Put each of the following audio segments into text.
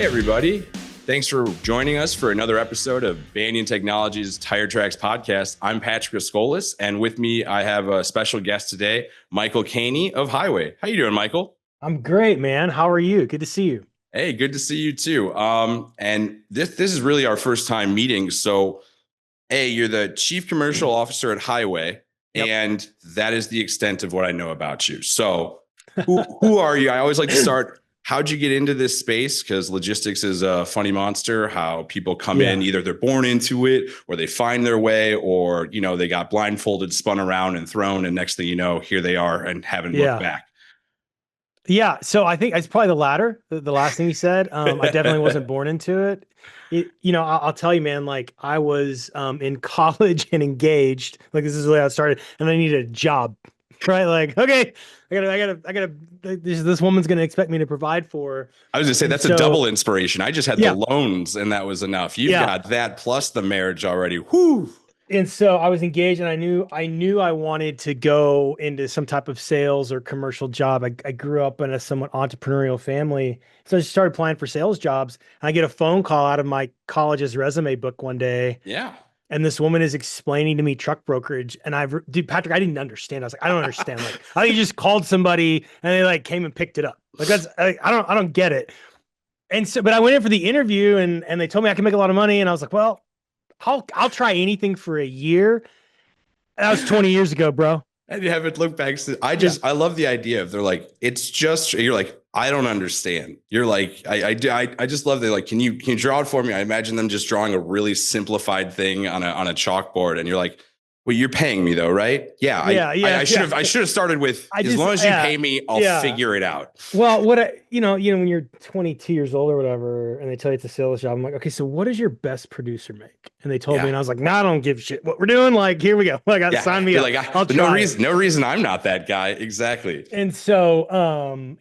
everybody. Thanks for joining us for another episode of Banyan Technology's Tire Tracks podcast. I'm Patrick Ascolis, and with me, I have a special guest today, Michael Caney of Highway. How you doing, Michael? I'm great, man. How are you? Good to see you. Hey, good to see you too. And this is really our first time meeting. So, hey, you're the Chief Commercial Officer at Highway, Yep. and that is the extent of what I know about you. So, who are you? I always like to start. How'd you get into this space? Because logistics is a funny monster. How people come in, either they're born into it, or they find their way, or they got blindfolded, spun around, and thrown, and next thing you know, here they are and haven't looked back. Yeah. So I think it's probably the latter, the last thing you said. I definitely wasn't born into it. I'll tell you, man, like I was in college and engaged. Like this is the way I started, and I needed a job. Right. Like, okay, I gotta, this woman's going to expect me to provide for her. I was gonna say, that's a double inspiration. I just had the loans and that was enough. You've got that plus the marriage already. Whoo. And so I was engaged, and I knew I wanted to go into some type of sales or commercial job. I grew up in a somewhat entrepreneurial family. So I just started applying for sales jobs, and I get a phone call out of my college's resume book one day. Yeah. And this woman is explaining to me truck brokerage. And Patrick, I didn't understand. I was like, I don't understand. Like, I think you just called somebody and they like came and picked it up. Like I don't get it. And so, but I went in for the interview and they told me I could make a lot of money. And I was like, well, I'll try anything for a year. That was 20 years ago, bro. And you haven't looked back. I love the idea of, they're like, it's just, you're like, I don't understand. You're like, I just love that. Like, can you draw it for me? I imagine them just drawing a really simplified thing on a chalkboard. And you're like, well, you're paying me though, right? Yeah. I should have started with, as long as you pay me, I'll figure it out. Well, when you're 22 years old or whatever, and they tell you it's a sales job, I'm like, okay, so what does your best producer make? And they told me, and I was like, I don't give a shit what we're doing. Like, here we go. Like, sign me up. Like, no reason I'm not that guy. Exactly. And so,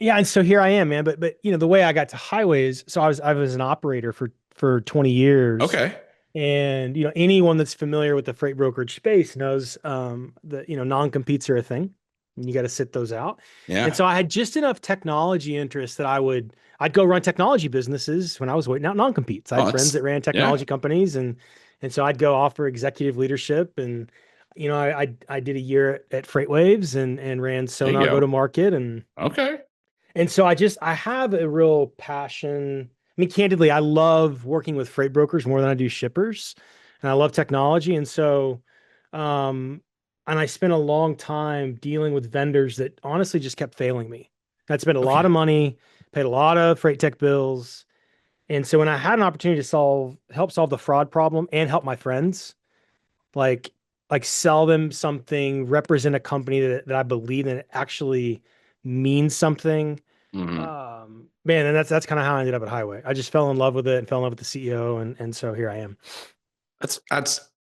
and so here I am, man. But the way I got to Highway is, so I was an operator for 20 years. Okay. And anyone that's familiar with the freight brokerage space knows that non-competes are a thing, and you got to sit those out. Yeah. And so I had just enough technology interest that I'd go run technology businesses when I was waiting out non-competes. I had friends that ran technology companies, and so I'd go offer executive leadership. And I did a year at FreightWaves and ran Sonar go to market. And okay. And so I have a real passion. I mean, candidly, I love working with freight brokers more than I do shippers, and I love technology. And so, and I spent a long time dealing with vendors that honestly just kept failing me. I'd spent a lot of money, paid a lot of freight tech bills. And so when I had an opportunity to help solve the fraud problem and help my friends, like sell them something, represent a company that I believe in, it actually means something. Mm-hmm. Man, and that's kind of how I ended up at Highway. I just fell in love with it and fell in love with the CEO, and so here I am.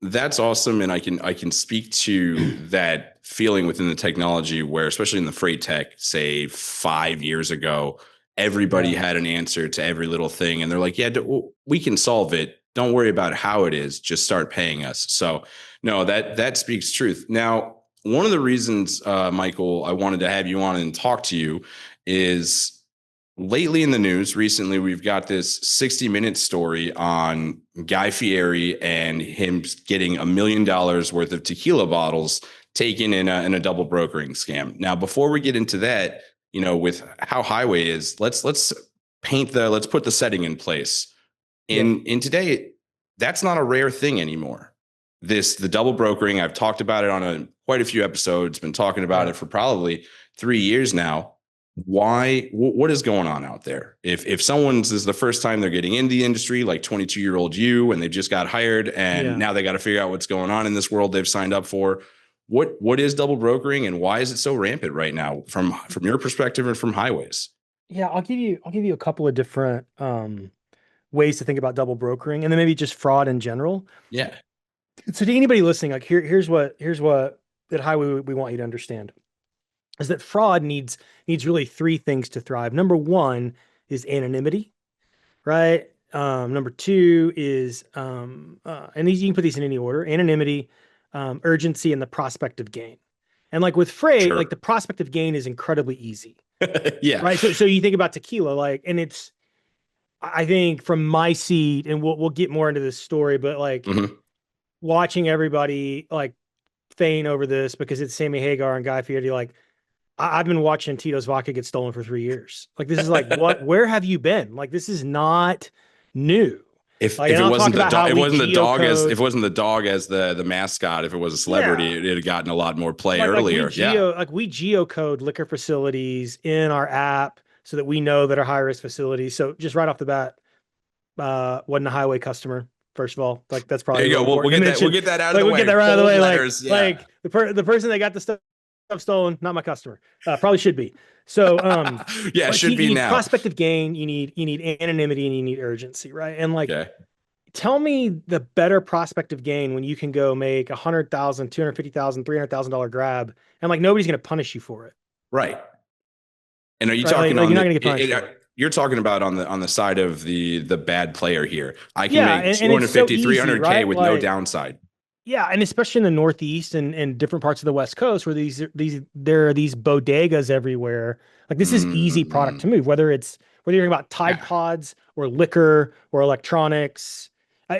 That's awesome, and I can speak to that feeling within the technology where, especially in the freight tech, say 5 years ago, everybody had an answer to every little thing, and they're like, "Yeah, we can solve it. Don't worry about how it is. Just start paying us." So, no, that speaks truth. Now, one of the reasons, Michael, I wanted to have you on and talk to you is, lately in the news, recently, we've got this 60-minute story on Guy Fieri and him getting $1 million worth of tequila bottles taken in a double brokering scam. Now, before we get into that, with how Highway is, let's put the setting in place. In today, that's not a rare thing anymore. The double brokering, I've talked about it on quite a few episodes, been talking about it for probably 3 years now. What is going on out there? If this is the first time they're getting into the industry, like 22-year-old you, and they just got hired, and now they got to figure out what's going on in this world they've signed up for. What is double brokering, and why is it so rampant right now from your perspective and from Highways? Yeah, I'll give you a couple of different ways to think about double brokering, and then maybe just fraud in general. Yeah. So to anybody listening, like here's what at Highway we want you to understand is that fraud needs really three things to thrive. Number one is anonymity, right? Number two is, and you can put these in any order: anonymity, urgency, and the prospect of gain. And like with freight, like the prospect of gain is incredibly easy. Yeah. Right. So you think about tequila, like, and I think from my seat, and we'll get more into this story, but like Hmm. watching everybody like feign over this because it's Sammy Hagar and Guy Fieri. Like I've been watching Tito's vodka get stolen for 3 years. Like this is like what? Where have you been? Like this is not new. Like, If and it I'll wasn't talk the about dog, how it we wasn't the dog as geocode. if it wasn't the dog as the mascot. If it was a Yeah, celebrity, it had gotten a lot more play like earlier. Yeah. we geocode liquor facilities in our app so that we know that are high risk facilities. So just right off the bat, wasn't a highway customer. First of all, like that's There probably you real go. We'll important to get that. We'll mention. get that out of Like the we'll get way. that right out of the Bold way. letters. Yeah. Like the person that got the stuff stolen, not my customer. Probably should be. So Yeah. It but should you be need now. prospective gain, you need anonymity, and you need urgency, right? And like Okay. tell me the better prospective gain when you can go make 100,000, 250,000, $300,000 grab, and like nobody's gonna punish you for it, Right. And are you right? talking Like on you're not the? gonna get punished for it. You're talking about on the side of the bad player here. I can Yeah, make and two it's hundred so fifty, three easy, hundred k right? with no Like downside. yeah, and especially in the Northeast and different parts of the West Coast where there are these bodegas everywhere. Like this is easy product Mm, to move, whether you're talking about Tide yeah. Pods or liquor or electronics.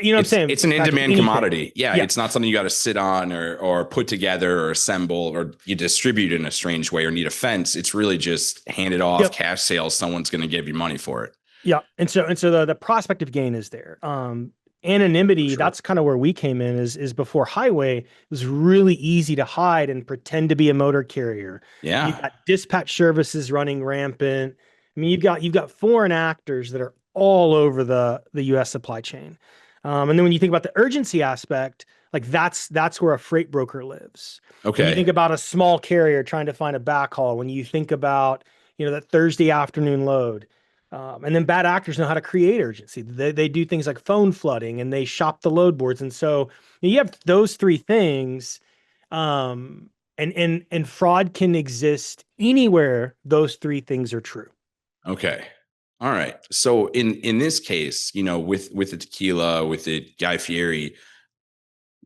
You know what I'm saying, It's an Patrick? in-demand Anything. commodity. Yeah, Yeah. it's not something you got to sit on or put together or assemble or you distribute in a strange way or need a fence. It's really just handed off Yep. cash sales. Someone's going to give you money for it. Yeah. And so the prospective gain is there. For Anonymity, sure. that's kind of where we came in is before highway, it was really easy to hide and pretend to be a motor carrier. You Yeah. got dispatch services running rampant. I mean, you've got foreign actors that are all over the US supply chain. And then when you think about the urgency aspect, like that's where a freight broker lives. When you think Okay. about a small carrier trying to find a backhaul, when you think about, that Thursday afternoon load, and then bad actors know how to create urgency. They do things like phone flooding and they shop the load boards. And so you have those three things. And fraud can exist anywhere those three things are true. Okay. All right. So in this case, with the tequila, with the Guy Fieri,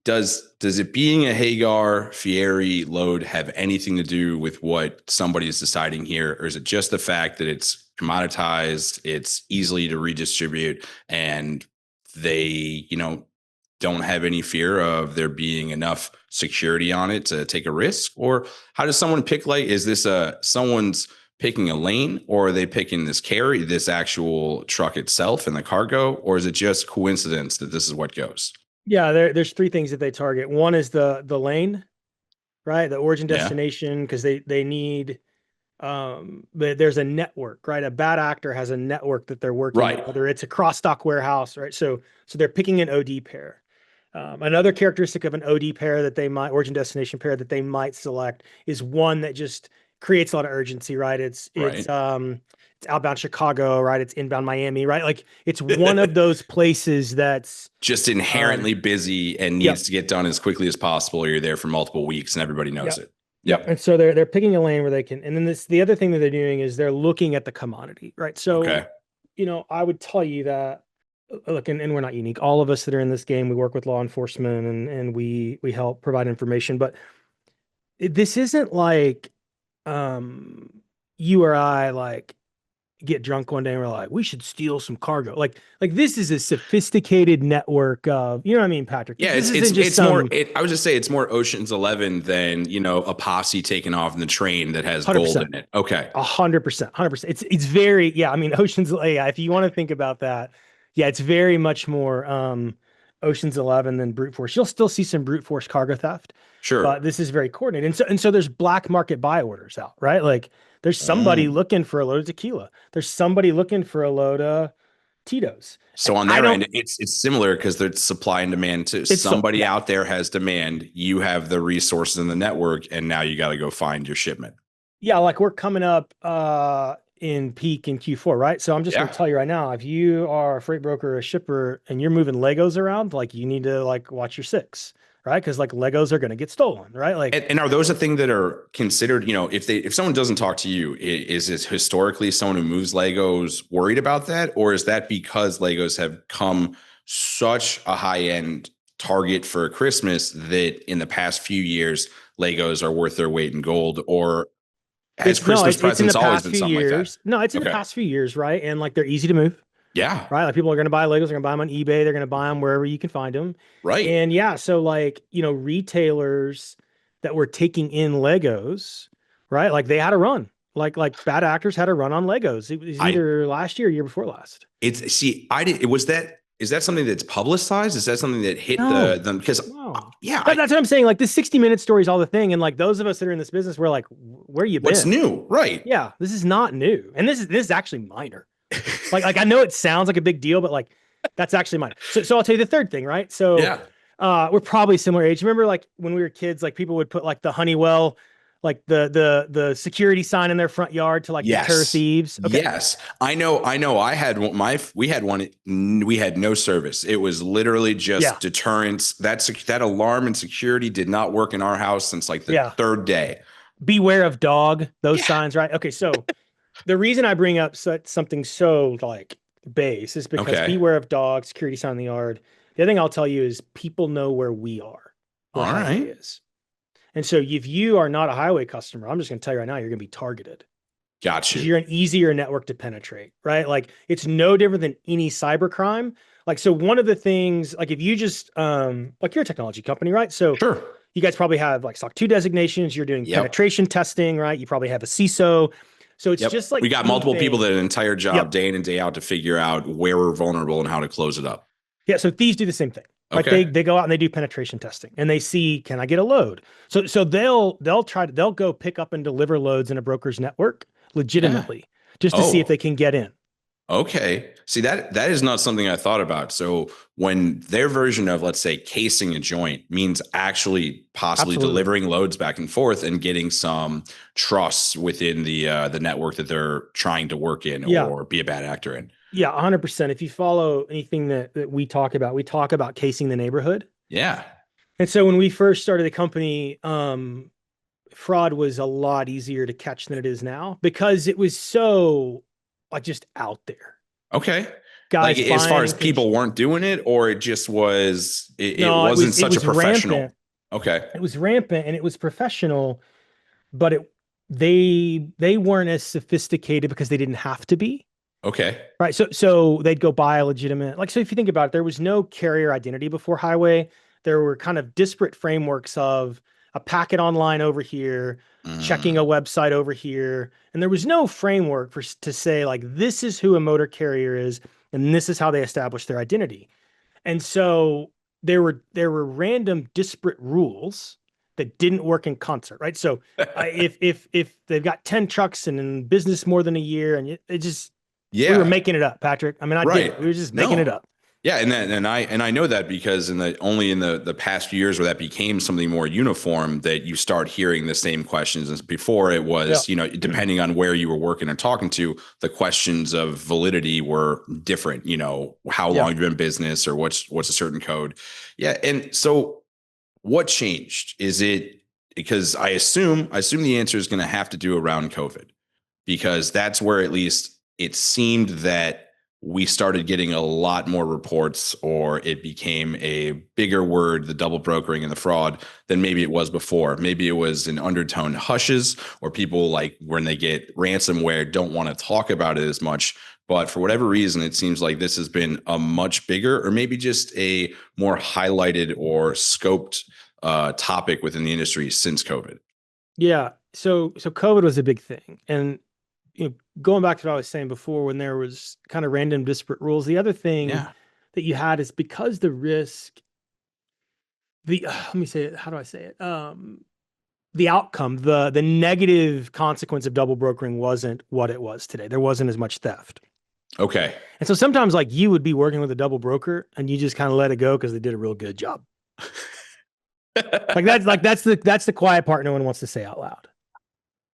does it being a Hagar Fieri load have anything to do with what somebody is deciding here, or is it just the fact that it's commoditized, it's easily to redistribute, and they don't have any fear of there being enough security on it to take a risk? Or how does someone pick? Like, is this someone's picking a lane, or are they picking this actual truck itself and the cargo, or is it just coincidence that this is what goes? Yeah, there's three things that they target. One is the lane, right? The origin Yeah. destination, because they need but there's a network, right? A bad actor has a network that they're working with, Right. whether it's a cross stock warehouse, right? So they're picking an OD pair. Another characteristic of an OD pair that they might origin destination pair that they might select is one that just creates a lot of urgency, right? Right. It's outbound Chicago, right? It's inbound Miami, right? Like it's one of those places that's Just inherently busy and needs yep, to get done as quickly as possible, or you're there for multiple weeks and everybody knows yep. it. Yep. Yep. And so they're picking a lane where they can, and then the other thing that they're doing is they're looking at the commodity, right? Okay. So, I would tell you that look, and we're not unique. All of us that are in this game, we work with law enforcement and we help provide information, but this isn't like um you or I like get drunk one day and we're like, we should steal some cargo. Like this is a sophisticated network of, you know what I mean, Patrick? Yeah, This isn't just it's more. some I would just say it's more Ocean's 11 than a posse taking off in the train that has gold 100%. in it. Okay. 100%, 100%. It's very, yeah. I mean, Ocean's, yeah. If you want to think about that, yeah, it's very much more Ocean's 11 than brute force. You'll still see some brute force cargo theft, but Sure. this is very coordinated. And so there's black market buy orders out, right? Like there's somebody Mm. looking for a load of tequila. There's somebody looking for a load of Tito's. So on I their don't. end, it's similar because there's supply and demand too. It's so Somebody yeah. out there has demand. You have the resources in the network, and now you got to go find your shipment. Yeah, like we're coming up in peak in Q4, right? So I'm just going to Yeah. tell you right now, if you are a freight broker or a shipper and you're moving Legos around, like you need to like watch your six, right? Because like Legos are going to get stolen, right? Like And are those a thing that are considered? If someone doesn't talk to you, is it historically someone who moves Legos worried about that, or is that because Legos have come such a high end target for Christmas that in the past few years Legos are worth their weight in gold, or has it's no, Christmas it's in the presents always past been few something like that? years. No, it's in the Okay. past few years, right? And like they're easy to move. Yeah. right? Like people are going to buy Legos, they're going to buy them on eBay, they're going to buy them wherever you can find them. Right. And yeah, so like, retailers that were taking in Legos, right? Like they had a run. Like bad actors had a run on Legos. It was I either last year or year before last. it's see I did was that is that something that's publicized? Is that something that hit No, the because no. yeah, That's what I'm saying. Like this 60-minute story is all the thing. And like those of us that are in this business, we're like, where you what's been? new? Right. Yeah, this is not new. And this is actually minor. Like I know it sounds like a big deal, but like that's actually minor. So I'll tell you the third thing, right? So Yeah. we're probably similar age. Remember like when we were kids, like people would put like the Honeywell, like the security sign in their front yard to like deter Yes. thieves. Okay. Yes. I know. I had one, we had one, we had no service. It was literally Yeah. just deterrence. That alarm and security did not work in our house since like the Yeah. third day. Beware of dog, those Yeah. signs, right? Okay. So the reason I bring up something so like base is because Okay. beware of dog, security sign in the yard. The other thing I'll tell you is people know where we are, where All highway right. is. And so if you are not a highway customer, I'm just going to tell you right now, you're going to be targeted Got because you. you're an easier network to penetrate, right? Like it's no different than any cyber crime. Like, so one of the things, like if you just, like you're a technology company, right? So Sure. you guys probably have like SOC 2 designations, you're doing Yep. penetration testing, right? You probably have a CISO. So it's Yep. just like We got multiple people that anything. an entire job Yep. day in and day out to figure out where we're vulnerable and how to close it up. Yeah, so thieves do the same thing, right? They Okay. they go out and they do penetration testing, and they see, can I get a load? So they'll go pick up and deliver loads in a broker's network Yeah. legitimately, just to see if Oh, they can get in. okay. See, that is not something I thought about. So when their version of, let's say, casing a joint means actually possibly Absolutely. delivering loads back and forth and getting some trust within the network that they're trying to work in Yeah, or be a bad actor in. yeah, 100%. If you follow anything that we talk about casing the neighborhood. Yeah. And so when we first started the company, fraud was a lot easier to catch than it is now because it was so like just out there. Okay. Like Guys as far buying as people weren't doing it, or it just was, it no, wasn't it such a was professional. rampant. Okay. It was rampant and it was professional, but they weren't as sophisticated because they didn't have to be. Okay. Right. So they'd go buy a legitimate, like, so if you think about it, there was no carrier identity before highway. There were kind of disparate frameworks of a packet online over here, checking a website over here. And there was no framework to say like, this is who a motor carrier is, and this is how they establish their identity. And so there were random disparate rules that didn't work in concert, right? So if they've got 10 trucks and in business more than a year, and it just we were Yeah. making it up, Patrick. I mean, I did Right. it. We were just making it No. up. Yeah, and I know that because only in the past few years where that became something more uniform that you start hearing the same questions. As before it was, Yeah. depending on where you were working and talking to, the questions of validity were different. How Yeah. long you've been in business or what's a certain code. Yeah, and so what changed? Is it because I assume the answer is going to have to do around COVID, because that's where at least it seemed that we started getting a lot more reports, or it became a bigger word, the double brokering and the fraud, than maybe it was before. Maybe it was an undertone hushes, or people, like when they get ransomware, don't want to talk about it as much. But for whatever reason, it seems like this has been a much bigger, or maybe just a more highlighted or scoped topic within the industry since COVID. Yeah. So COVID was a big thing. And going back to what I was saying before, when there was kind of random disparate rules, the other thing Yeah. that you had is because the risk, let me say it, how do I say it? The outcome, the negative consequence of double brokering wasn't what it was today. There wasn't as much theft. Okay. And so sometimes like you would be working with a double broker and you just kind of let it go because they did a real good job. That's the quiet part no one wants to say out loud.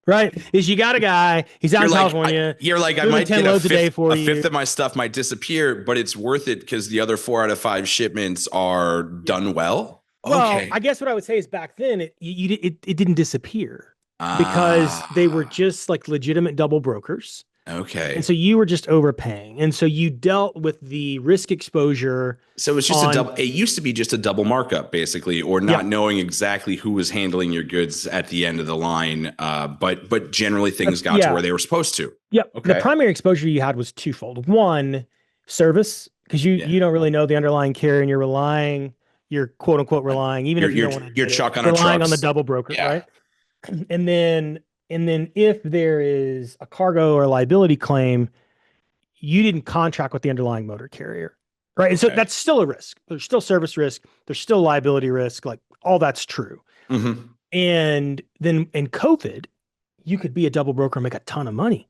Right? Is you got a guy, he's out in California. I might 10 get loads a day for a you. fifth of my stuff might disappear, but it's worth it because the other 4 out of 5 shipments are done well. Well, Okay. I guess what I would say is back then it didn't disappear because they were just like legitimate double brokers. Okay. And so you were just overpaying. And so you dealt with the risk exposure. So it's just it used to be just a double markup, basically, or not knowing exactly who was handling your goods at the end of the line. But generally things got to where they were supposed to. Yep. Okay. The primary exposure you had was twofold. One, service, because you Yeah. you don't really know the underlying carrier, and you're quote unquote relying, even You're if you you're don't want to you're admit it, chucking our relying on the trucks. double broker, Yeah. right? And then if there is a cargo or liability claim, you didn't contract with the underlying motor carrier, right? And so Okay. that's still a risk. There's still service risk. There's still liability risk. Like all that's true. Hmm. And then in COVID, you could be a double broker and make a ton of money.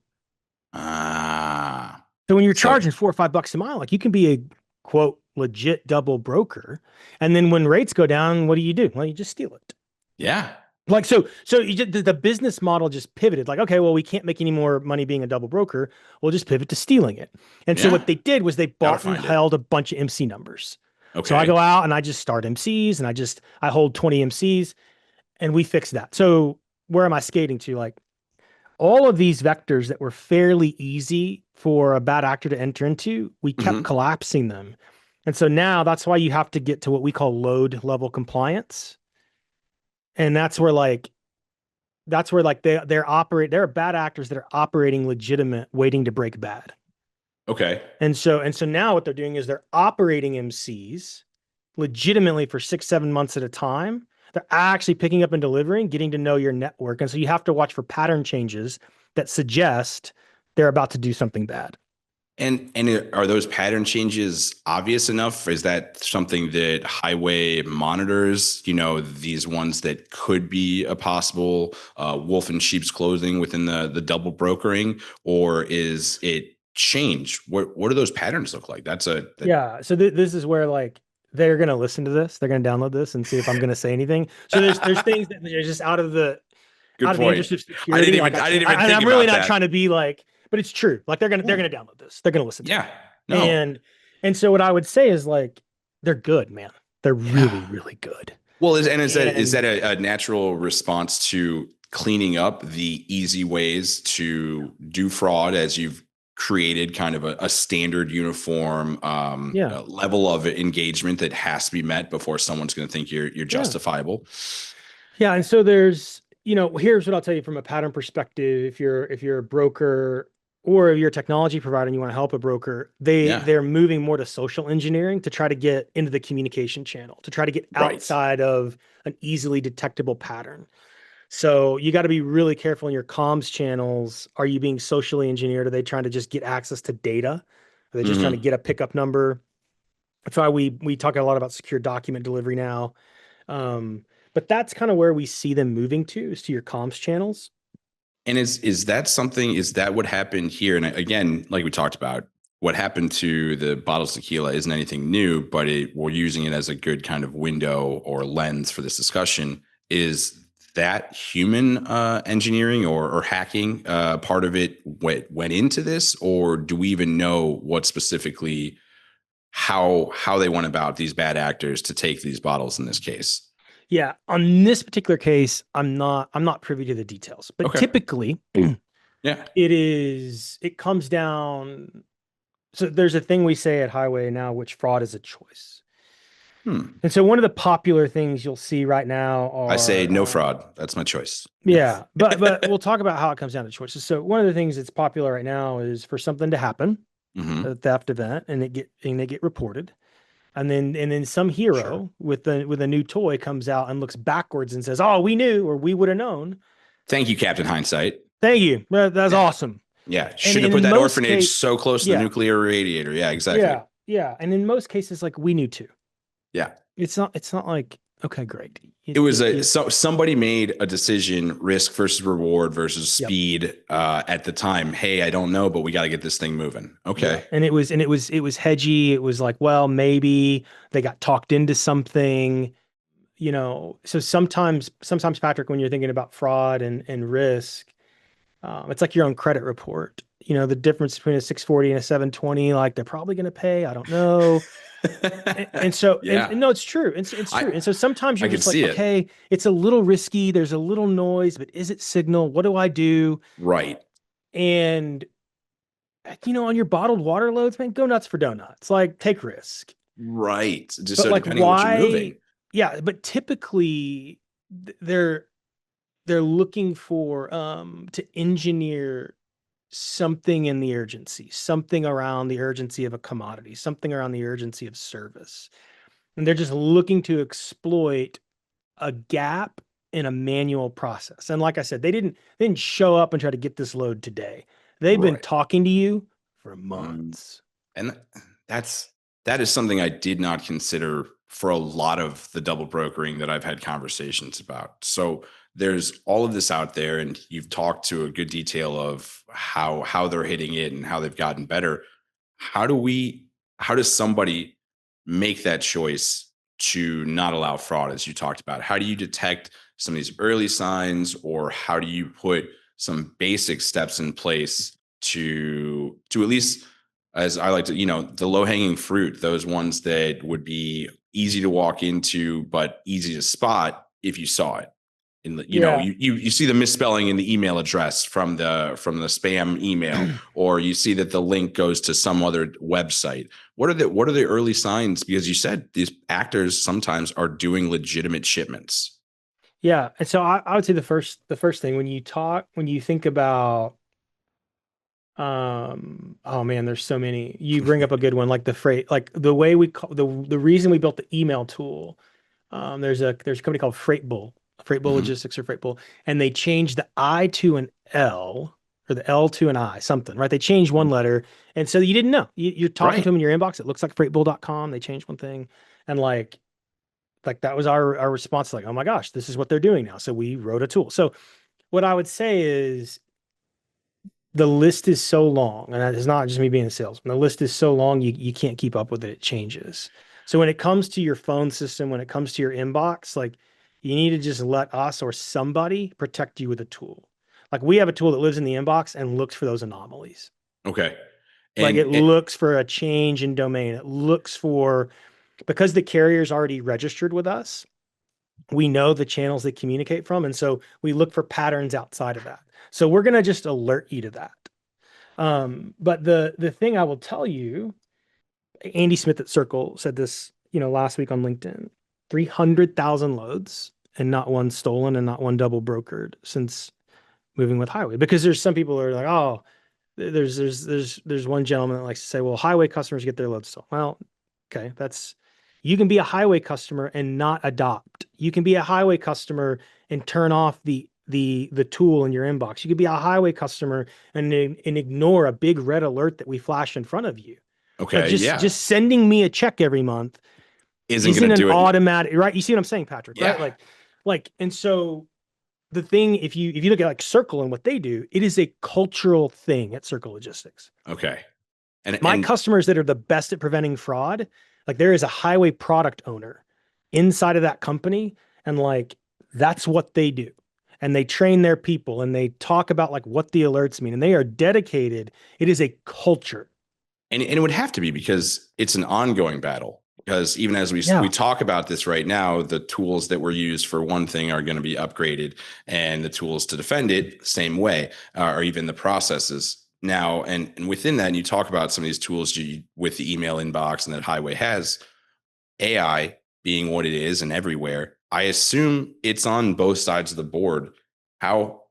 Ah. So when you're So charging $4 or $5 a mile, like you can be a quote legit double broker. And then when rates go down, what do? Well, you just steal it. yeah. Like so you just, the business model just pivoted. Like, okay, well, we can't make any more money being a double broker. We'll just pivot to stealing it. And so Yeah. what they did was they Gotta bought and find it. held a bunch of MC numbers. So I Okay. go out and I just start MCs and I hold 20 MCs and we fix that. So where am I skating to? Like all of these vectors that were fairly easy for a bad actor to enter into, we kept Hmm. collapsing them. And so now that's why you have to get to what we call load level compliance. And that's where there are bad actors that are operating legitimate, waiting to break bad. Okay. And so now what they're doing is they're operating MCs legitimately for 6, 7 months at a time. They're actually picking up and delivering, getting to know your network. And so you have to watch for pattern changes that suggest they're about to do something bad. And are those pattern changes obvious enough? Is that something that highway monitors? These ones that could be a possible wolf in sheep's clothing within the double brokering, or is it change? What do those patterns look like? Yeah. So this is where like they're gonna listen to this, they're gonna download this and see if I'm gonna say anything. So there's things that are just Good out of the point. interest of security. Like I didn't even think I'm really about not that. trying to be like, but it's true. Like they're Yeah. gonna download this. They're gonna listen to it. Yeah. No. And so what I would say is like they're good, man. They're Yeah. really, really good. Well, is that And a natural response to cleaning up the easy ways to do fraud, as you've created kind of a standard uniform yeah, level of engagement that has to be met before someone's going to think you're yeah. justifiable? Yeah. And so here's what I'll tell you from a pattern perspective. If you're a broker or if you're a technology provider and you want to help a broker, Yeah. they're moving more to social engineering to try to get into the communication channel, to try to get Right. outside of an easily detectable pattern. So you got to be really careful in your comms channels. Are you being socially engineered? Are they trying to just get access to data? Are they just trying to Hmm. get a pickup number? That's why we talk a lot about secure document delivery now. But that's kind of where we see them moving to, is to your comms channels. And is that what happened here? And again, like we talked about, what happened to the bottles of tequila isn't anything new, but we're using it as a good kind of window or lens for this discussion. Is that human engineering or hacking part of it went into this, or do we even know what specifically how they went about, these bad actors, to take these bottles in this case? Yeah, on this particular case, I'm not privy to the details, but Okay. typically Yeah. it comes down. So there's a thing we say at Highway now, which fraud is a choice. Hmm. And so one of the popular things you'll see right now I say are no fraud. That's my choice. Yeah. yeah, but we'll talk about how it comes down to choices. So one of the things that's popular right now is for something to happen, Hmm. a theft event, and they get reported. And then some Sure. hero with a new toy comes out and looks backwards and says, "Oh, we knew, or we would have known." Thank you, Captain Hindsight. Thank you. That's Yeah. awesome. Yeah. And, Shouldn't have and put in that most orphanage case, so close to the yeah, nuclear radiator. Yeah, exactly. yeah. And in most cases, like we knew too. Yeah. It's not like, okay, great. It was somebody made a decision, risk versus reward versus Yep. speed at the time. Hey, I don't know, but we got to get this thing moving. Yeah. Okay. And it was hedgy. It was like, well, maybe they got talked into something, so sometimes Patrick, when you're thinking about fraud and risk, it's like your own credit report. The difference between a 640 and a 720, like they're probably going to pay. I don't know. And Yeah. no, it's true. It's I true. And so sometimes I you're could just like, see it. okay, it's a little risky. There's a little noise, but is it signal? What do I do? Right. And on your bottled water loads, man, go nuts for donuts. Like take risk. Right. Just But so like depending on what you're why? moving. Yeah, but typically they're looking for to engineer something in the urgency, something around the urgency of a commodity, something around the urgency of service. And they're just looking to exploit a gap in a manual process. And like I said, they didn't show up and try to get this load today. They've been Right. talking to you for Mm. months. And that's that is something I did not consider for a lot of the double brokering that I've had conversations about. So there's all of this out there, and you've talked to a good detail of how they're hitting it and how they've gotten better. How do we how does somebody make that choice to not allow fraud, as you talked about? How do you detect some of these early signs, or how do you put some basic steps in place to at least, as I like to, the low hanging fruit, those ones that would be easy to walk into but easy to spot if you saw it. In the, Yeah. you see the misspelling in the email address from the spam email, or you see that the link goes to some other website. What are the early signs? Because you said these actors sometimes are doing legitimate shipments. Yeah. And so I would say the first thing when you think about oh man, there's so many. You bring up a good one, like the freight, like the way we call the reason we built the email tool. There's a company called Freight Bull Mhm. Logistics or Freight Bull, and they changed the I to an L or the L to an I, something, right? They changed one letter. And so you didn't know. You're talking to Right. them in your inbox. It looks like freightbull.com. They changed one thing. And like that was our response, like, oh my gosh, this is what they're doing now. So we wrote a tool. So what I would say is the list is so long, and it's not just me being a salesman. The list is so long, you can't keep up with it. It changes. So when it comes to your phone system, when it comes to your inbox, like you need to just let us or somebody protect you with a tool. Like we have a tool that lives in the inbox and looks for those anomalies. Okay. Like And it looks for a change in domain. It looks for, because the carrier's already registered with us, we know the channels they communicate from. And so we look for patterns outside of that. So we're going to just alert you to that. But the thing I will tell you, Andy Smith at Circle said this, last week on LinkedIn, 300,000 loads and not one stolen and not one double brokered since moving with Highway. Because there's some people who are like, oh, there's one gentleman that likes to say, well, Highway customers get their loads stolen. Well, okay, you can be a Highway customer and not adopt. You can be a Highway customer and turn off the tool in your inbox. You could be a Highway customer and ignore a big red alert that we flash in front of you. Like okay, yeah, just sending me a check every month isn't going isn't to an do it. automatic, right? You see what I'm saying, Patrick, right? Yeah. And so the thing, if you look at like Circle and what they do, it is a cultural thing at Circle Logistics. Okay. And My and customers that are the best at preventing fraud, like there is a Highway product owner inside of that company, and like that's what they do. And they train their people and they talk about like what the alerts mean, and they are dedicated. It is a culture. and it would have to be, because it's an ongoing battle. Because even as we Yeah. talk about this right now, the tools that were used for one thing are going to be upgraded, and the tools to defend it same way, or even the processes now. And within that, and you talk about some of these tools with the email inbox and that Highway has, AI being what it is and everywhere. I assume it's on both sides of the board. How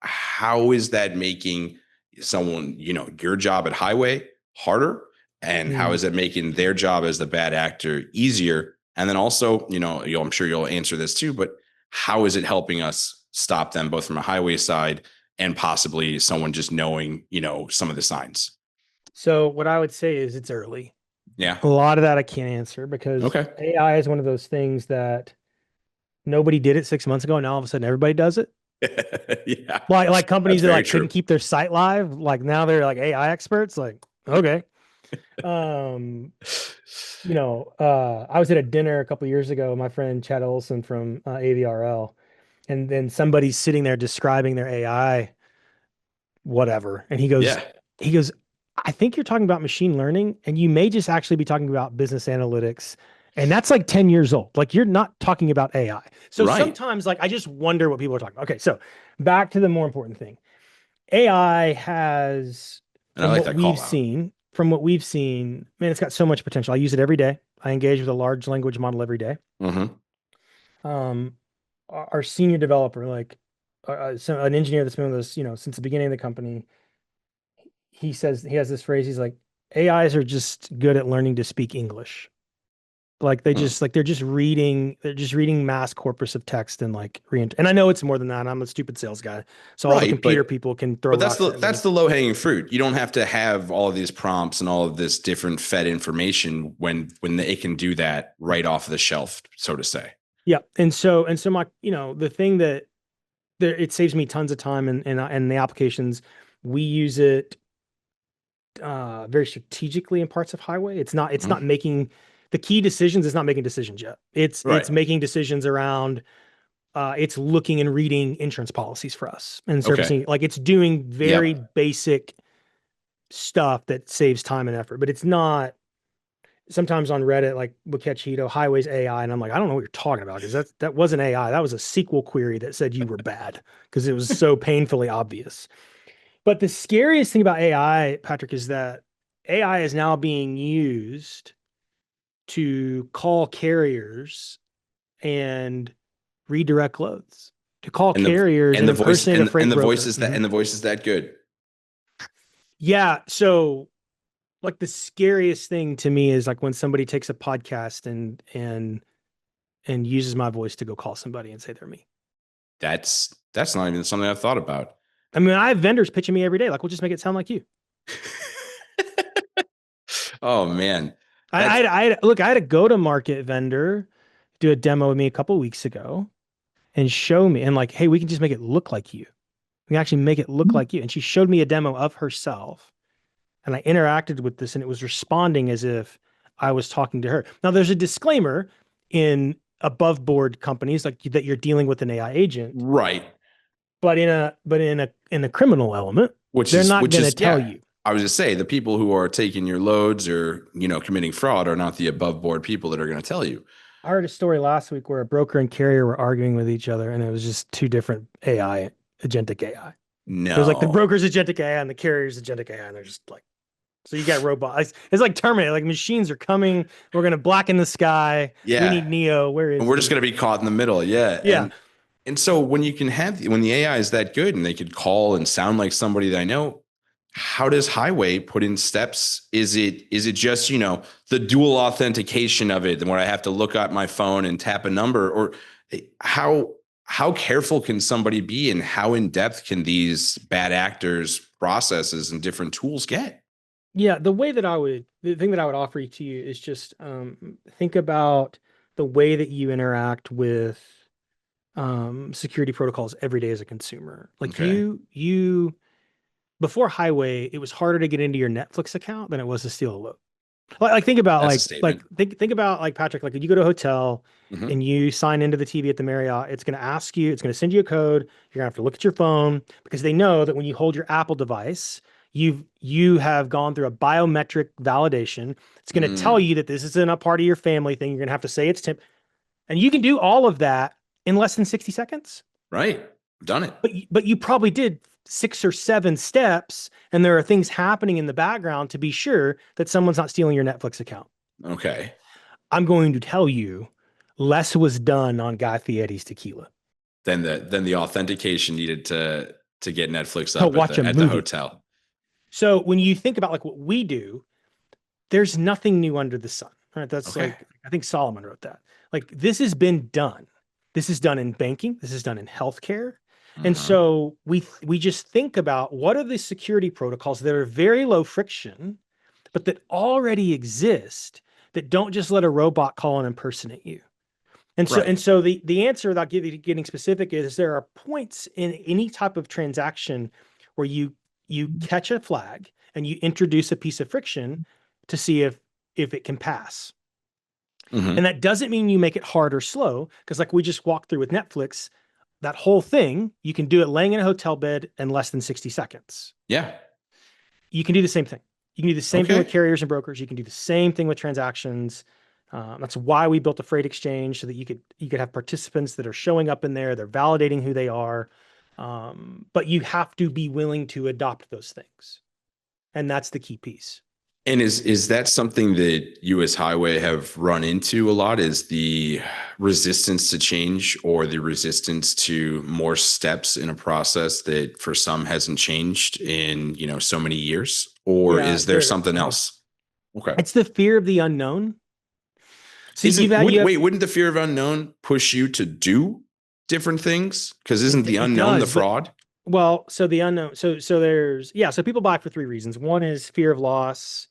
how is that making someone, your job at Highway harder? And how Mm. is it making their job as the bad actor easier? And then also, I'm sure you'll answer this too, but how is it helping us stop them both from a Highway side and possibly someone just knowing, some of the signs? So what I would say is it's early. Yeah. A lot of that I can't answer because Okay. AI is one of those things that nobody did it 6 months ago, and now all of a sudden everybody does it. Yeah. Like companies That's that very like true. couldn't keep their site live, like now they're like AI experts. Like, okay. Um, I was at a dinner a couple years ago, my friend Chad Olson from AVRL, and then somebody's sitting there describing their AI, whatever. And Yeah. he goes, I think you're talking about machine learning, and you may just actually be talking about business analytics. And that's like 10 years old. Like you're not talking about AI. So Right. sometimes like I just wonder what people are talking about. Okay, so back to the more important thing. AI has, And I like that call out. from what we've seen, man, it's got so much potential. I use it every day. I engage with a large language model every day. Mm-hmm. Um, our senior developer, like so an engineer that's been with us, since the beginning of the company, he says he has this phrase. He's like, AIs are just good at learning to speak English. Like they Hmm. just like they're just reading mass corpus of text and like and I know it's more than that. I'm a stupid sales guy, so all the Right, computer people can throw but that's rocks the at me. that's the low hanging fruit. You don't have to have all of these prompts and all of this different fed information when it can do that right off the shelf, so to say. Yeah, and so my the thing that there it saves me tons of time and the applications we use it very strategically in parts of highway. It's not Mhm. making the key decisions. It's not making decisions yet. It's Right. making decisions around it's looking and reading insurance policies for us and Okay. servicing. Like it's doing very Yep. basic stuff that saves time and effort, but it's not. Sometimes on Reddit, like we'll catch highways AI, and I'm like, I don't know what you're talking about because that wasn't AI. That was a SQL query that said you were bad because it was so painfully obvious. But the scariest thing about AI, Patrick, is that AI is now being used to call carriers and redirect loads, to call And the carriers and and the voice impersonate a and freight the voice broker. is that and the voice is that good. Yeah. So like the scariest thing to me is like when somebody takes a podcast and uses my voice to go call somebody and say they're me. That's not even something I've thought about. I mean, I have vendors pitching me every day. Like, we'll just make it sound like you. Oh man. That's Look, I had a go-to-market vendor do a demo with me a couple weeks ago and show me and like, hey, we can just make it look like you. We can actually make it look like you. And she showed me a demo of herself, and I interacted with this, and it was responding as if I was talking to her. Now, there's a disclaimer in above board companies like that you're dealing with an AI agent, right. but in a criminal element, they're not Which going to is tell yeah. you. I was just say the people who are taking your loads or committing fraud are not the above board people that are going to tell you. I heard a story last week where a broker and carrier were arguing with each other, and it was just two different AI, agentic AI. It was like the No. broker's agentic AI and the carrier's agentic AI, and they're just like, so you got robots. It's like Terminator, like machines are coming. We're gonna blacken the sky. We Yeah. need Neo. Where And is we're just he? going to be caught in the middle. Yeah. Yeah. And so when the AI is that good and they could call and sound like somebody that I know, how does Highway put in steps? Is it just, the dual authentication of it, where I have to look at my phone and tap a number? Or how careful can somebody be, and how in depth can these bad actors processes and different tools get? Yeah, the thing that I would offer to you is just think about the way that you interact with security protocols every day as a consumer. Like Okay. before Highway, it was harder to get into your Netflix account than it was to steal a load. Like think about That's a statement. think about like Patrick, like if you go to a hotel Hmm. and you sign into the TV at the Marriott, it's going to ask you, it's going to send you a code. You're going to have to look at your phone because they know that when you hold your Apple device, you have gone through a biometric validation. It's going to tell Mm, you that this isn't a part of your family thing. You're going to have to say it's temp, and you can do all of that in less than 60 seconds. right. Done it. But you probably did 6 or 7 steps, and there are things happening in the background to be sure that someone's not stealing your Netflix account. Okay. I'm going to tell you, less was done on Guy Fieri's Tequila. Then the authentication needed to get Netflix To up at watch the a at the movie. hotel. So when you think about like what we do, there's nothing new under the sun. Right? That's Okay. like I think Solomon wrote that. Like this has been done. This is done in banking. This is done in healthcare. And Uh-huh. so we just think about what are the security protocols that are very low friction, but that already exist that don't just let a robot call and impersonate you. Right. And so the answer without getting specific is there are points in any type of transaction where you catch a flag and you introduce a piece of friction to see if it can pass. And Hmm. that doesn't mean you make it hard or slow, because like we just walked through with Netflix, that whole thing, you can do it laying in a hotel bed in less than 60 seconds. Yeah. You can do the same thing. You can do the same thing with Okay. carriers and brokers. You can do the same thing with transactions. That's why we built a freight exchange so that you could have participants that are showing up in there. They're validating who they are, but you have to be willing to adopt those things, and that's the key piece. And is that something that you as Highway have run into a lot? Is the resistance to change or the resistance to more steps in a process that for some hasn't changed in, so many years? Or Yeah, is there there. something else? Okay. It's the fear of the unknown. So you've Isn't had would you have wait, wouldn't the fear of unknown push you to do different things? Because isn't the it unknown the does, but fraud? well, so the unknown. So there's yeah. So people buy for three reasons. One is fear of loss.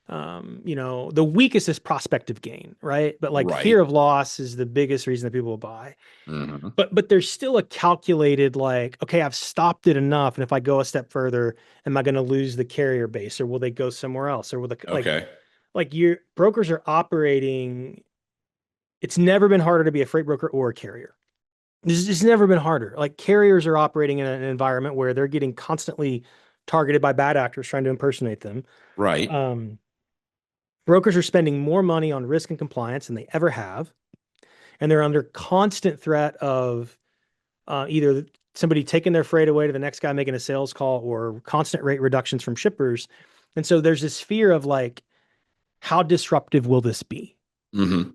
The weakest is prospective gain, right? But like fear Right. of loss is the biggest reason that people will buy. Hmm. But there's still a calculated like, okay, I've stopped it enough, and if I go a step further, am I going to lose the carrier base, or will they go somewhere else, or will the Okay. like your brokers are operating? It's never been harder to be a freight broker or a carrier. It's never been harder. Like carriers are operating in an environment where they're getting constantly targeted by bad actors trying to impersonate them. Right. Um, Brokers are spending more money on risk and compliance than they ever have, and they're under constant threat of either somebody taking their freight away to the next guy making a sales call or constant rate reductions from shippers. And so there's this fear of like, how disruptive will this be? Hmm.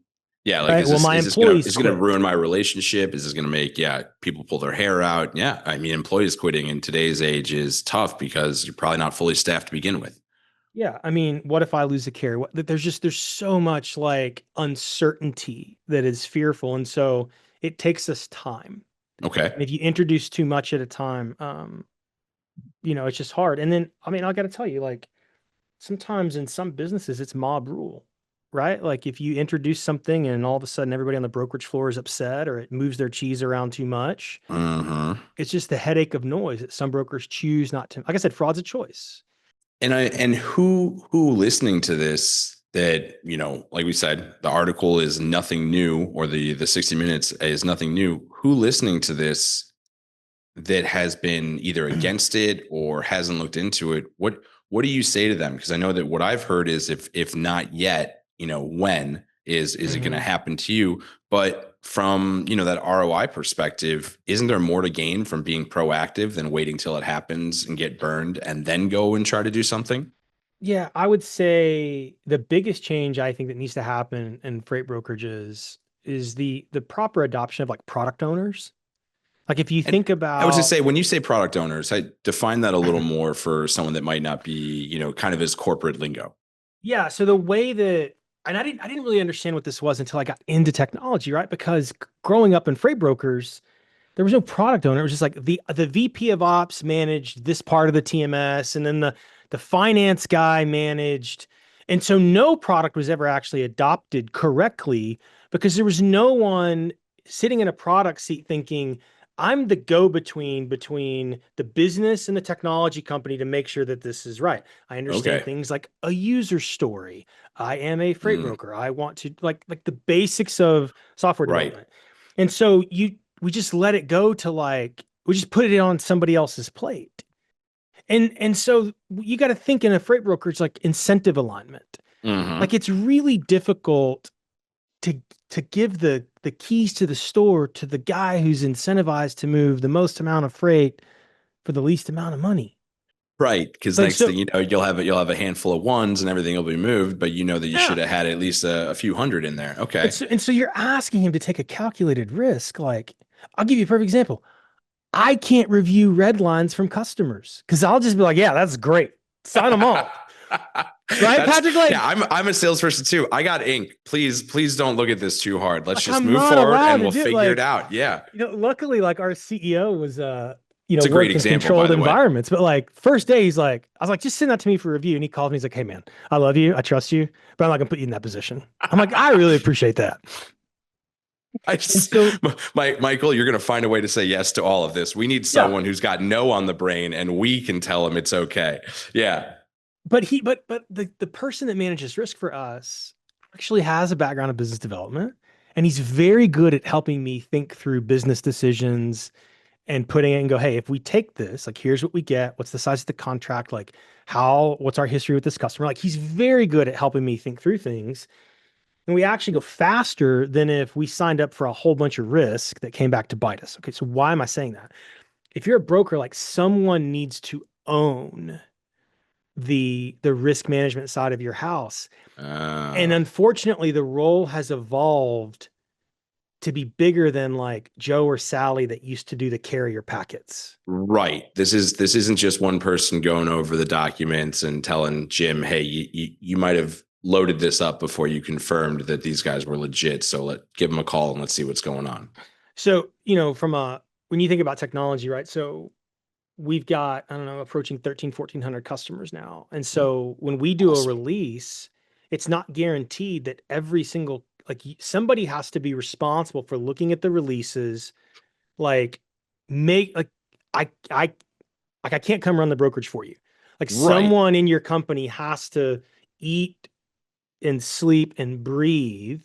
Yeah, like Right? Will my is this gonna employees quit? ruin my relationship? Is this gonna make people pull their hair out? Yeah, I mean employees quitting in today's age is tough because you're probably not fully staffed to begin with. Yeah. I mean, what if I lose a carrier? There's so much like uncertainty that is fearful. And so it takes us time. Okay. And if you introduce too much at a time, it's just hard. And then, I mean, I got to tell you, like, sometimes in some businesses it's mob rule, right? Like if you introduce something and all of a sudden everybody on the brokerage floor is upset or it moves their cheese around too much, Hmm. it's just the headache of noise that some brokers choose not to. Like I said, fraud's a choice. And who listening to this that, like we said, the article is nothing new, or the 60 minutes is nothing new. Who listening to this that has been either against it or hasn't looked into it, what do you say to them? Because I know that what I've heard is if not yet, when is it going to Mhm. happen to you? But from that ROI perspective, isn't there more to gain from being proactive than waiting till it happens and get burned and then go and try to do something? Yeah, I would say the biggest change I think that needs to happen in freight brokerages is the proper adoption of like product owners. Like if you And think I was just about say, when you say product owners, I define that a little more for someone that might not be, kind of as corporate lingo. yeah, so the way that and I didn't really understand what this was until I got into technology, right? Because growing up in freight brokers, there was no product owner. It was just like the VP of ops managed this part of the TMS, and then the finance guy managed. And so no product was ever actually adopted correctly because there was no one sitting in a product seat thinking, I'm the go-between between the business and the technology company to make sure that this is right. I understand Okay. things like a user story. I am a freight Mm, broker. I want to like the basics of software right. development. And so we just let it go to like we just put it on somebody else's plate. And so you got to think in a freight brokerage like incentive alignment. Like Hmm. it's really difficult to give the keys to the store to the guy who's incentivized to move the most amount of freight for the least amount of money. Right. Because Like next thing so you know, you'll have a handful of ones and everything will be moved, but you know that you should yeah. have had at least a few hundred in there. Okay. And so you're asking him to take a calculated risk. Like I'll give you a perfect example. I can't review red lines from customers because I'll just be like, yeah, that's great. Sign them off. Right, That's Patrick? yeah. I'm a salesperson too. I got ink. Please don't look at this too hard. Let's just I'm move not forward allowed and to we'll do it. figure it Like, out. Yeah. luckily, like our CEO was, It's a great worked in example, by controlled the way. environments. But like, first day, he's like, I was like, just send that to me for review. And he called me. He's like, hey, man, I love you. I trust you, but I'm not going to put you in that position. I'm like, I really appreciate that. I And just, so, Michael, you're going to find a way to say yes to all of this. We need yeah, someone who's got no on the brain, and we can tell him it's okay. Yeah. but the person that manages risk for us actually has a background in business development. And he's very good at helping me think through business decisions and putting it and go, hey, if we take this, like, here's what we get. What's the size of the contract? Like, what's our history with this customer? Like, he's very good at helping me think through things. And we actually go faster than if we signed up for a whole bunch of risk that came back to bite us. Okay. So why am I saying that? If you're a broker, like someone needs to own the risk management side of your house. And Uh, unfortunately, the role has evolved to be bigger than like Joe or Sally that used to do the carrier packets. right. This isn't just one person going over the documents and telling Jim, "Hey, you might have loaded this up before you confirmed that these guys were legit. So give them a call and let's see what's going on." So, when you think about technology, right? So we've got, I don't know, approaching 13, 1400 customers now. And so when we do a Awesome. release, it's not guaranteed that every single, like somebody has to be responsible for looking at the releases, like make, like, I, I, like I can't come run the brokerage for you. Like Right. someone in your company has to eat and sleep and breathe,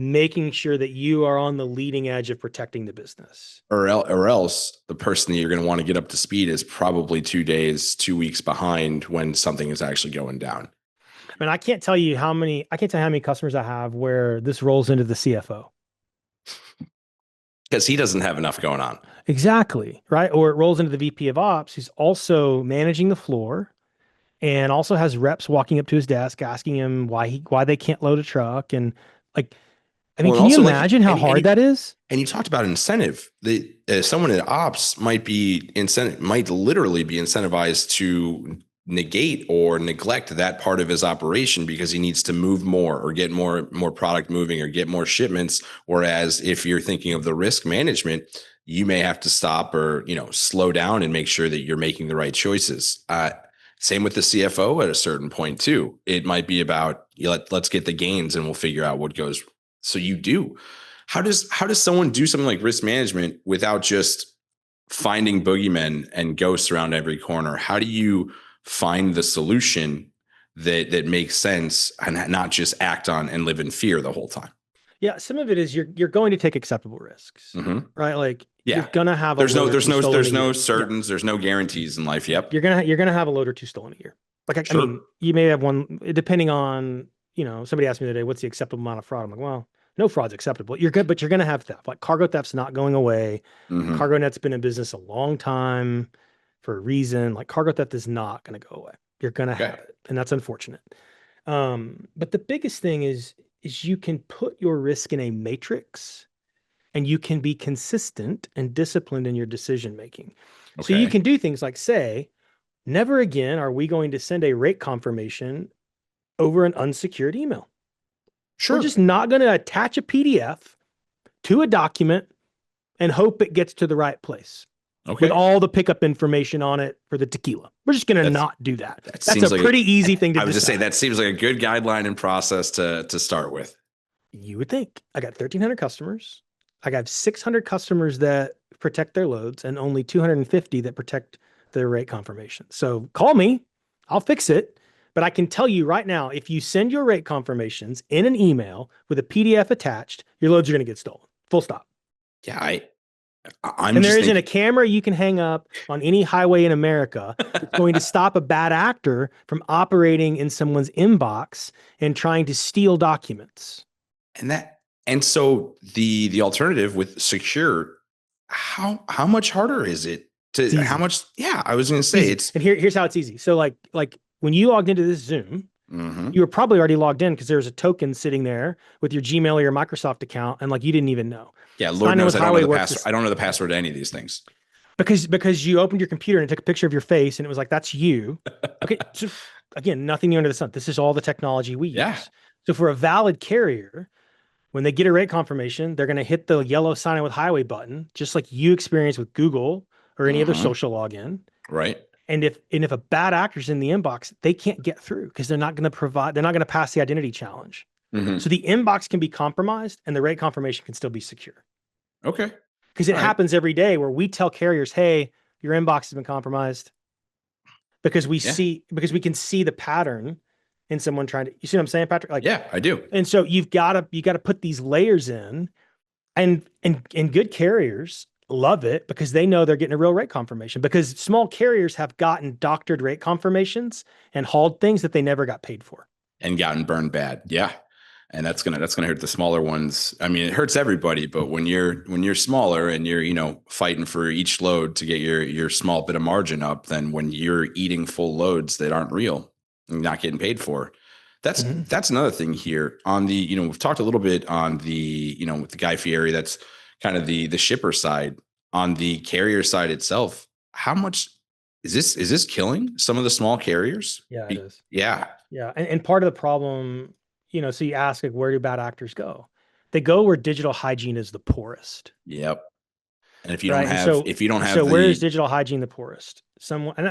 making sure that you are on the leading edge of protecting the business. Or else the person that you're going to want to get up to speed is probably 2 days, 2 weeks behind when something is actually going down. I mean, I can't tell you how many customers I have where this rolls into the CFO. Because he doesn't have enough going on. Exactly. Right. Or it rolls into the VP of ops, who's also managing the floor and also has reps walking up to his desk asking him why they can't load a truck. And like, I mean, Well, and can you also imagine how hard that is? and you talked about incentive. The someone in ops might literally be incentivized to negate or neglect that part of his operation because he needs to move more or get more product moving or get more shipments. Whereas if you're thinking of the risk management, you may have to stop or slow down and make sure that you're making the right choices. Same with the CFO at a certain point too. It might be about let's get the gains and we'll figure out what goes. So you do. How does someone do something like risk management without just finding boogeymen and ghosts around every corner? How do you find the solution that makes sense and not just act on and live in fear the whole time? Yeah, some of it is you're going to take acceptable risks, Mm-hmm. right? Like you're Yeah. gonna have a load or two stolen a There's no year. Yeah, certains, there's no guarantees in life. Yep. you're gonna have a load or two stolen a year. Like I Sure. mean, you may have one depending on somebody asked me the other day, what's the acceptable amount of fraud? I'm like, well, no fraud's acceptable. You're good, but you're gonna have theft. Like cargo theft's not going away. Mm-hmm. CargoNet's been in business a long time for a reason. Like cargo theft is not gonna go away. You're gonna Okay. have it, and that's unfortunate. But the biggest thing is you can put your risk in a matrix and you can be consistent and disciplined in your decision making. So you Okay. can do things like say, never again are we going to send a rate confirmation over an unsecured email. We're Sure. just not going to attach a PDF to a document and hope it gets to the right place with Okay. all the pickup information on it for the tequila. We're just going to That's not do that. that That's a seems like pretty easy thing to I was just saying decide. that seems like a good guideline and process to start with. You would think. I got 1,300 customers. I got 600 customers that protect their loads and only 250 that protect their rate confirmation. So call me, I'll fix it. But I can tell you right now, if you send your rate confirmations in an email with a PDF attached, your loads are going to get stolen. Full stop. Yeah, I'm And there just isn't a thinking. camera you can hang up on any highway in America that's going to stop a bad actor from operating in someone's inbox and trying to steal documents. And so the alternative with secure, how much harder is it It's to how easy. much? Yeah, I was going to It's say easy. it's. And here's how it's easy. So like when you logged into this Zoom, Mm-hmm. you were probably already logged in because there's a token sitting there with your Gmail or your Microsoft account, and like you didn't even know. Yeah, Lord Sign in knows with I don't know Highway the works password. this I don't know the password to any of these things. because you opened your computer and it took a picture of your face and it was like that's you. Okay, so again, nothing new under the sun. This is all the technology we Yeah. use. So for a valid carrier, when they get a rate confirmation, they're going to hit the yellow sign in with Highway button, just like you experience with Google or any other Mm-hmm. social login. Right. And if a bad actor's in the inbox, they can't get through because they're not going to pass the identity challenge. Mm-hmm. So the inbox can be compromised and the rate confirmation can still be secure. Okay. Because it All right. happens every day where we tell carriers, hey, your inbox has been compromised because Yeah. we can see the pattern in someone trying to, you see what I'm saying, Patrick? Like, Yeah, I do. and so you gotta put these layers in and good carriers love it because they know they're getting a real rate confirmation because small carriers have gotten doctored rate confirmations and hauled things that they never got paid for. And gotten burned bad. Yeah. and that's gonna hurt the smaller ones. I mean, it hurts everybody, but when you're smaller and you're fighting for each load to get your small bit of margin up, then when you're eating full loads that aren't real, and not getting paid for. That's another thing here on the we've talked a little bit on the with the Guy Fieri. That's kind of the shipper side. On the carrier side itself, how much is this killing some of the small carriers? Yeah, it is. Yeah. Yeah. And part of the problem, so you ask, like, where do bad actors go? They go where digital hygiene is the poorest. Yep. And if you don't Right. have if you don't have So where is the digital hygiene the poorest? Someone, and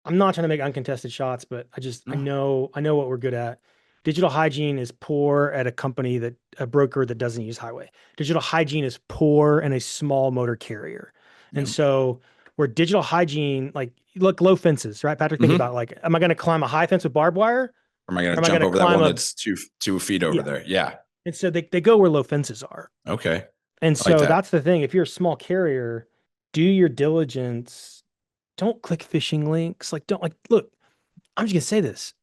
I'm not trying to make uncontested shots, but I know what we're good at. Digital hygiene is poor at a broker that doesn't use highway. Digital hygiene is poor in a small motor carrier. And Yep. so where digital hygiene, like, look, low fences, right? Patrick, think about, like, am I going to climb a high fence with barbed wire? Or am I going Or to am I jump going to over that climb one a, that's 2 feet over yeah. there? Yeah. And so they go where low fences are. Okay. And I like so that. that's the thing. If you're a small carrier, do your diligence. Don't click phishing links. Like, don't, like, look, I'm just gonna say this.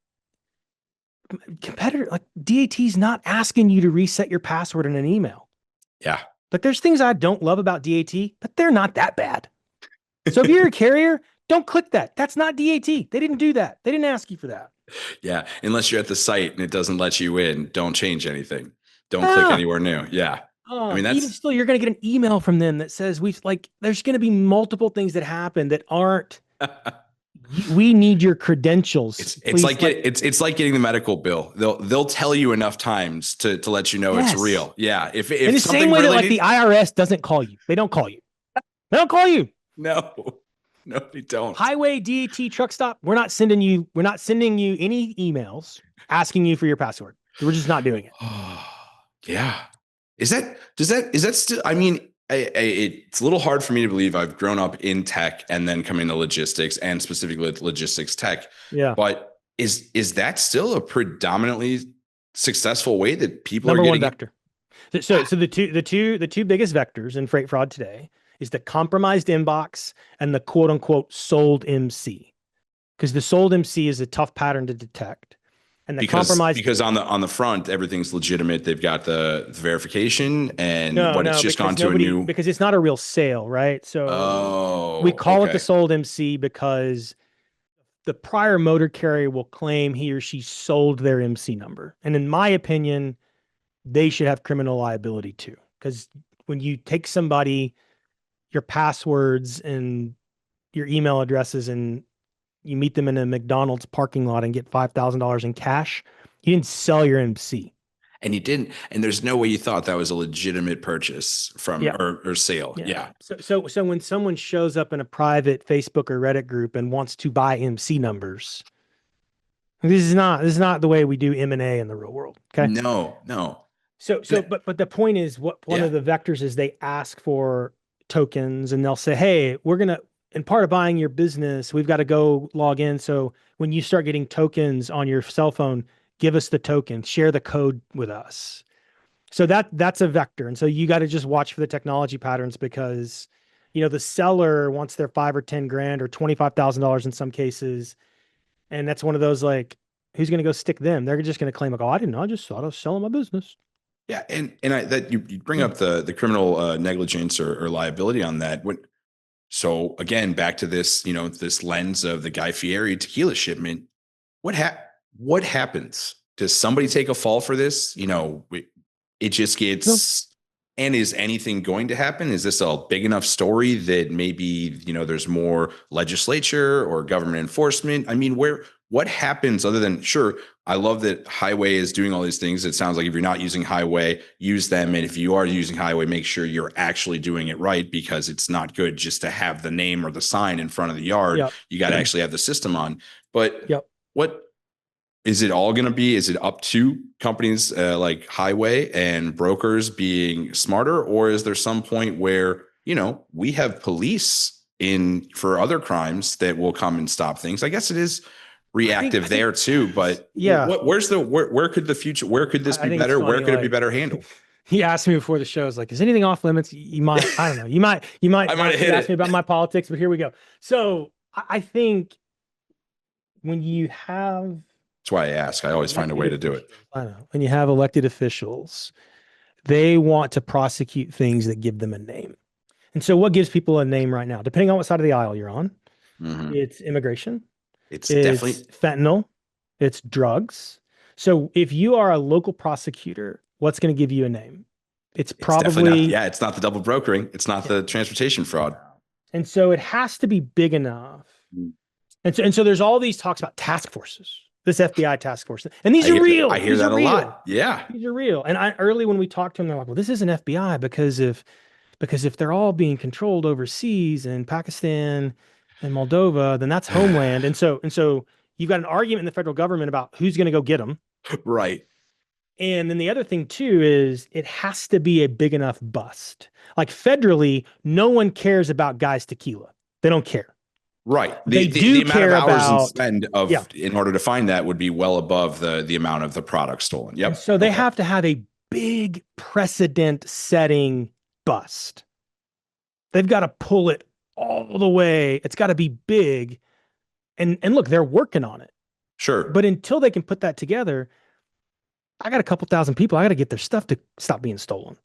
Competitor, like, DAT's not asking you to reset your password in an email. Yeah. Like, there's things I don't love about DAT, but they're not that bad. So if you're a carrier, don't click that. That's not DAT. They didn't do that. They didn't ask you for that. Yeah. Unless you're at the site and it doesn't let you in, don't change anything. Don't click anywhere new. Yeah. I mean, Even still, you're going to get an email from them that says there's going to be multiple things that happen that aren't. We need your credentials. It's like getting the medical bill. They'll tell you enough times to let you know it's real. Yeah. If in the same way that, like, the IRS doesn't call you, they don't call you. They don't call you. No, they don't. Highway, DAT, truck stop. We're not sending you any emails asking you for your password. We're just not doing it. Yeah. Is that still, I mean, it's a little hard for me to believe. I've grown up in tech and then come into logistics, and specifically logistics tech. Yeah. But is that still a predominantly successful way that people Number are one getting vector? So the two biggest vectors in freight fraud today is the compromised inbox and the quote unquote sold MC. Because the sold MC is a tough pattern to detect. And the compromised, because on the front, everything's legitimate. They've got the verification, and it's just gone to a new, because it's not a real sale, right? So we call it the sold MC because the prior motor carrier will claim he or she sold their MC number. And in my opinion, they should have criminal liability too. Because when you take somebody, your passwords and your email addresses, and you meet them in a McDonald's parking lot and get $5,000 in cash, you didn't sell your MC. And you didn't, and there's no way you thought that was a legitimate purchase from or sale. Yeah. So when someone shows up in a private Facebook or Reddit group and wants to buy MC numbers, this is not the way we do M&A in the real world. Okay. No. But the point is, one of the vectors is they ask for tokens, and they'll say, hey, in part of buying your business, we've got to go log in. So when you start getting tokens on your cell phone, give us the token, share the code with us. So that's a vector. And so you got to just watch for the technology patterns, because, the seller wants their 5 or 10 grand or $25,000 in some cases. And that's one of those, like, who's going to go stick them? They're just going to claim, like, oh, I didn't know. I just thought I was selling my business. Yeah. And you bring up the criminal negligence or liability on that. So again, back to this, this lens of the Guy Fieri tequila shipment. What happens? Does somebody take a fall for this? It just gets. No. And is anything going to happen? Is this a big enough story that maybe there's more legislature or government enforcement? I mean, what happens other than, sure, I love that Highway is doing all these things. It sounds like if you're not using Highway, use them. And if you are using Highway, make sure you're actually doing it right, because it's not good just to have the name or the sign in front of the yard. Yep. You got to actually have the system on. But what is it all going to be? Is it up to companies like Highway and brokers being smarter? Or is there some point where, we have police for other crimes that will come and stop things? I guess it is reactive there too, but where could the future, where could this be better? Where could it be better handled? He asked me before the show, is like, is anything off limits? You might, I don't know. You might I might have asked me about my politics, but here we go. So I think when you have That's why I ask. I always find a Elected way to do officials. it. I know. When you have elected officials, they want to prosecute things that give them a name. And so what gives people a name right now, depending on what side of the aisle you're on, Hmm. it's immigration, It's it's definitely fentanyl, it's drugs. So if you are a local prosecutor, what's going to give you a name? It's it's definitely not. probably, Yeah, it's not the double brokering. It's not yeah. the transportation fraud. And so it has to be big enough. Mm. And so there's all these talks about task forces, this FBI task force. And these are I real. hear These are that a real. lot. Yeah. These are real. And early when we talked to them, they're like, well, this isn't FBI because if they're all being controlled overseas in Pakistan and Moldova, then that's homeland. And so you've got an argument in the federal government about who's going to go get them. Right. And then the other thing too is it has to be a big enough bust. Like federally, no one cares about Guy's Tequila. They don't care. Right. They The do amount of care hours and about, spend yeah. of in order to find that would be well above the amount of the product stolen. And Yep. so they Okay. have to have a big precedent setting bust. They've got to pull it all the way. It's got to be big. And look, they're working on it. Sure. But until they can put that together, I got a couple thousand people. I got to get their stuff to stop being stolen.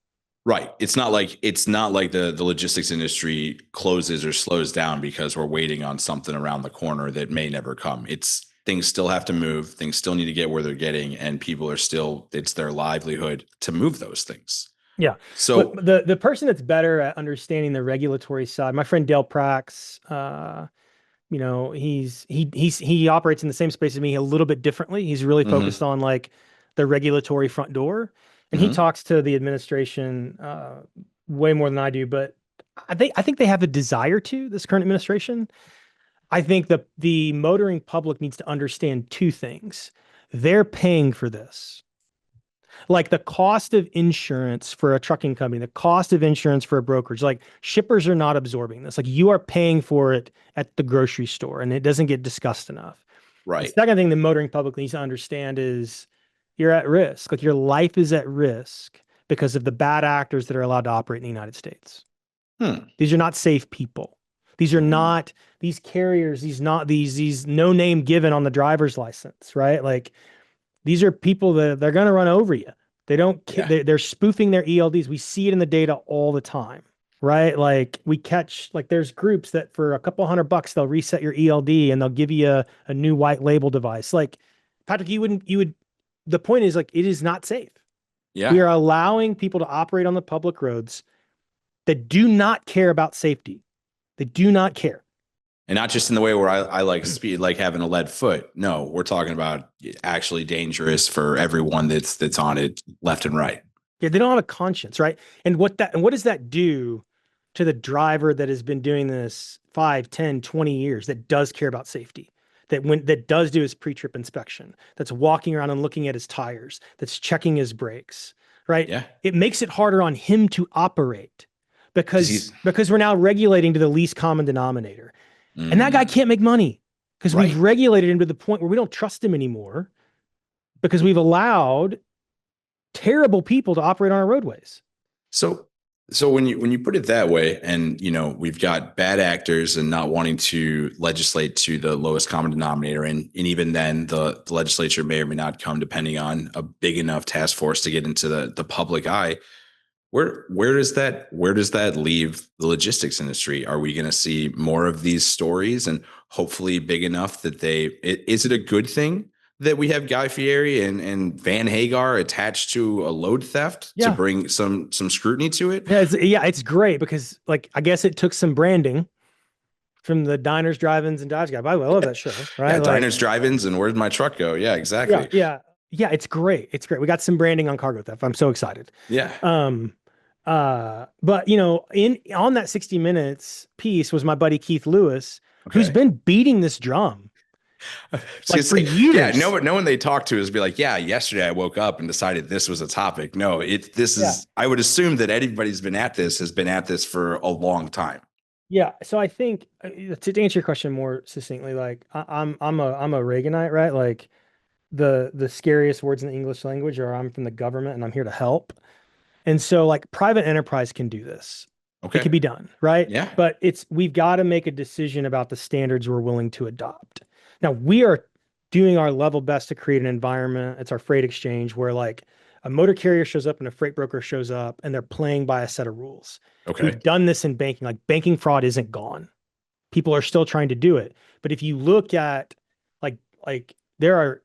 Right. It's not like the logistics industry closes or slows down because we're waiting on something around the corner that may never come. It's things still have to move, things still need to get where they're getting, and people are still it's their livelihood to move those things. Yeah. But So the person that's better at understanding the regulatory side, my friend Dale Prax, he operates in the same space as me a little bit differently. He's really hmm focused on like the regulatory front door, and he hmm talks to the administration way more than I do. But I think they have a desire to this current administration. I think the motoring public needs to understand two things. They're paying for this. Like the cost of insurance for a trucking company, the cost of insurance for a brokerage, like shippers are not absorbing this. Like you are paying for it at the grocery store and it doesn't get discussed enough. The right. second thing the motoring public needs to understand is you're at risk. Like your life is at risk because of the bad actors that are allowed to operate in the United States. Hmm. These are not safe people. These are Hmm. not these carriers, these no name given on the driver's license, right? Like these are people that they're going to run over you. They don't, Yeah. they're spoofing their ELDs. We see it in the data all the time, right? Like we catch, like there's groups that for a couple $100, they'll reset your ELD and they'll give you a new white label device. Like Patrick, the point is like, it is not safe. We Yeah. are allowing people to operate on the public roads that do not care about safety. They do not care. And not just in the way where I like speed, like having a lead foot. No, we're talking about actually dangerous for everyone that's on it left and right. Yeah, they don't have a conscience, right? And what does that do to the driver that has been doing this 5, 10, 20 years that does care about safety? That does do his pre-trip inspection, that's walking around and looking at his tires, that's checking his brakes, right? Yeah. It makes it harder on him to operate Because because he's because we're now regulating to the least common denominator. And that guy mm, can't make money because we've right. regulated him to the point where we don't trust him anymore because we've allowed terrible people to operate on our roadways. So so when you put it that way, and we've got bad actors and not wanting to legislate to the lowest common denominator, and even then the legislature may or may not come depending on a big enough task force to get into the public eye. Where does that leave the logistics industry? Are we going to see more of these stories, and hopefully big enough that is it a good thing that we have Guy Fieri and Van Hagar attached to a load theft to Yeah. bring some scrutiny to it? It's great because like I guess it took some branding from the diners, drive-ins, and Dodge guy. By the way, I love that show, right? Yeah, Like, diners, drive-ins, and where'd my truck go? Yeah, yeah, exactly. yeah, yeah. It's great. It's great. We got some branding on cargo theft. I'm so excited. Yeah. Um, but in on that 60 Minutes piece was my buddy Keith Lewis, who's Okay. been beating this drum I was gonna like for say, yeah, years. no one they talk to is be like, yeah, yesterday I woke up and decided this was a topic. No, this Yeah. is, I would assume that anybody's been at this has been at this for a long time. Yeah. So I think to answer your question more succinctly, like I'm a Reaganite, right? Like the scariest words in the English language are I'm from the government and I'm here to help. And so like private enterprise can do this. It can Okay. be done, right? Yeah. But we've got to make a decision about the standards we're willing to adopt. Now we are doing our level best to create an environment. It's our freight exchange where like a motor carrier shows up and a freight broker shows up and they're playing by a set of rules. Okay. We've done this in banking. Like banking fraud isn't gone. People are still trying to do it. But if you look at like there are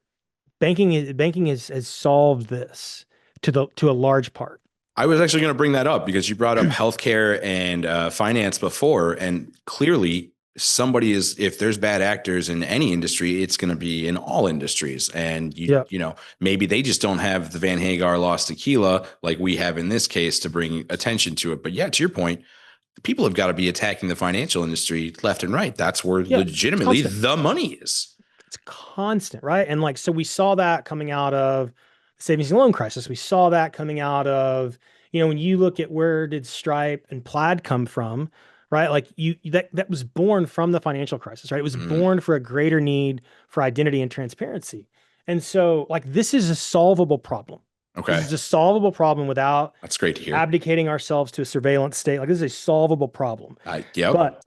banking has solved this to a large part. I was actually going to bring that up because you brought up healthcare and finance before, and clearly somebody is, if there's bad actors in any industry, it's going to be in all industries. And Yeah. maybe they just don't have the Van Hagar lost tequila like we have in this case to bring attention to it. But yeah, to your point, people have got to be attacking the financial industry left and right. That's where legitimately the money is. It's constant, right? And like, so we saw that coming out of the savings and loan crisis. We saw that coming out of, when you look at where did Stripe and Plaid come from, right? Like that was born from the financial crisis, right? It was born for a greater need for identity and transparency. And so like, this is a solvable problem. Okay. This is a solvable problem without that's great to hear. Abdicating ourselves to a surveillance state. Like this is a solvable problem. Yep.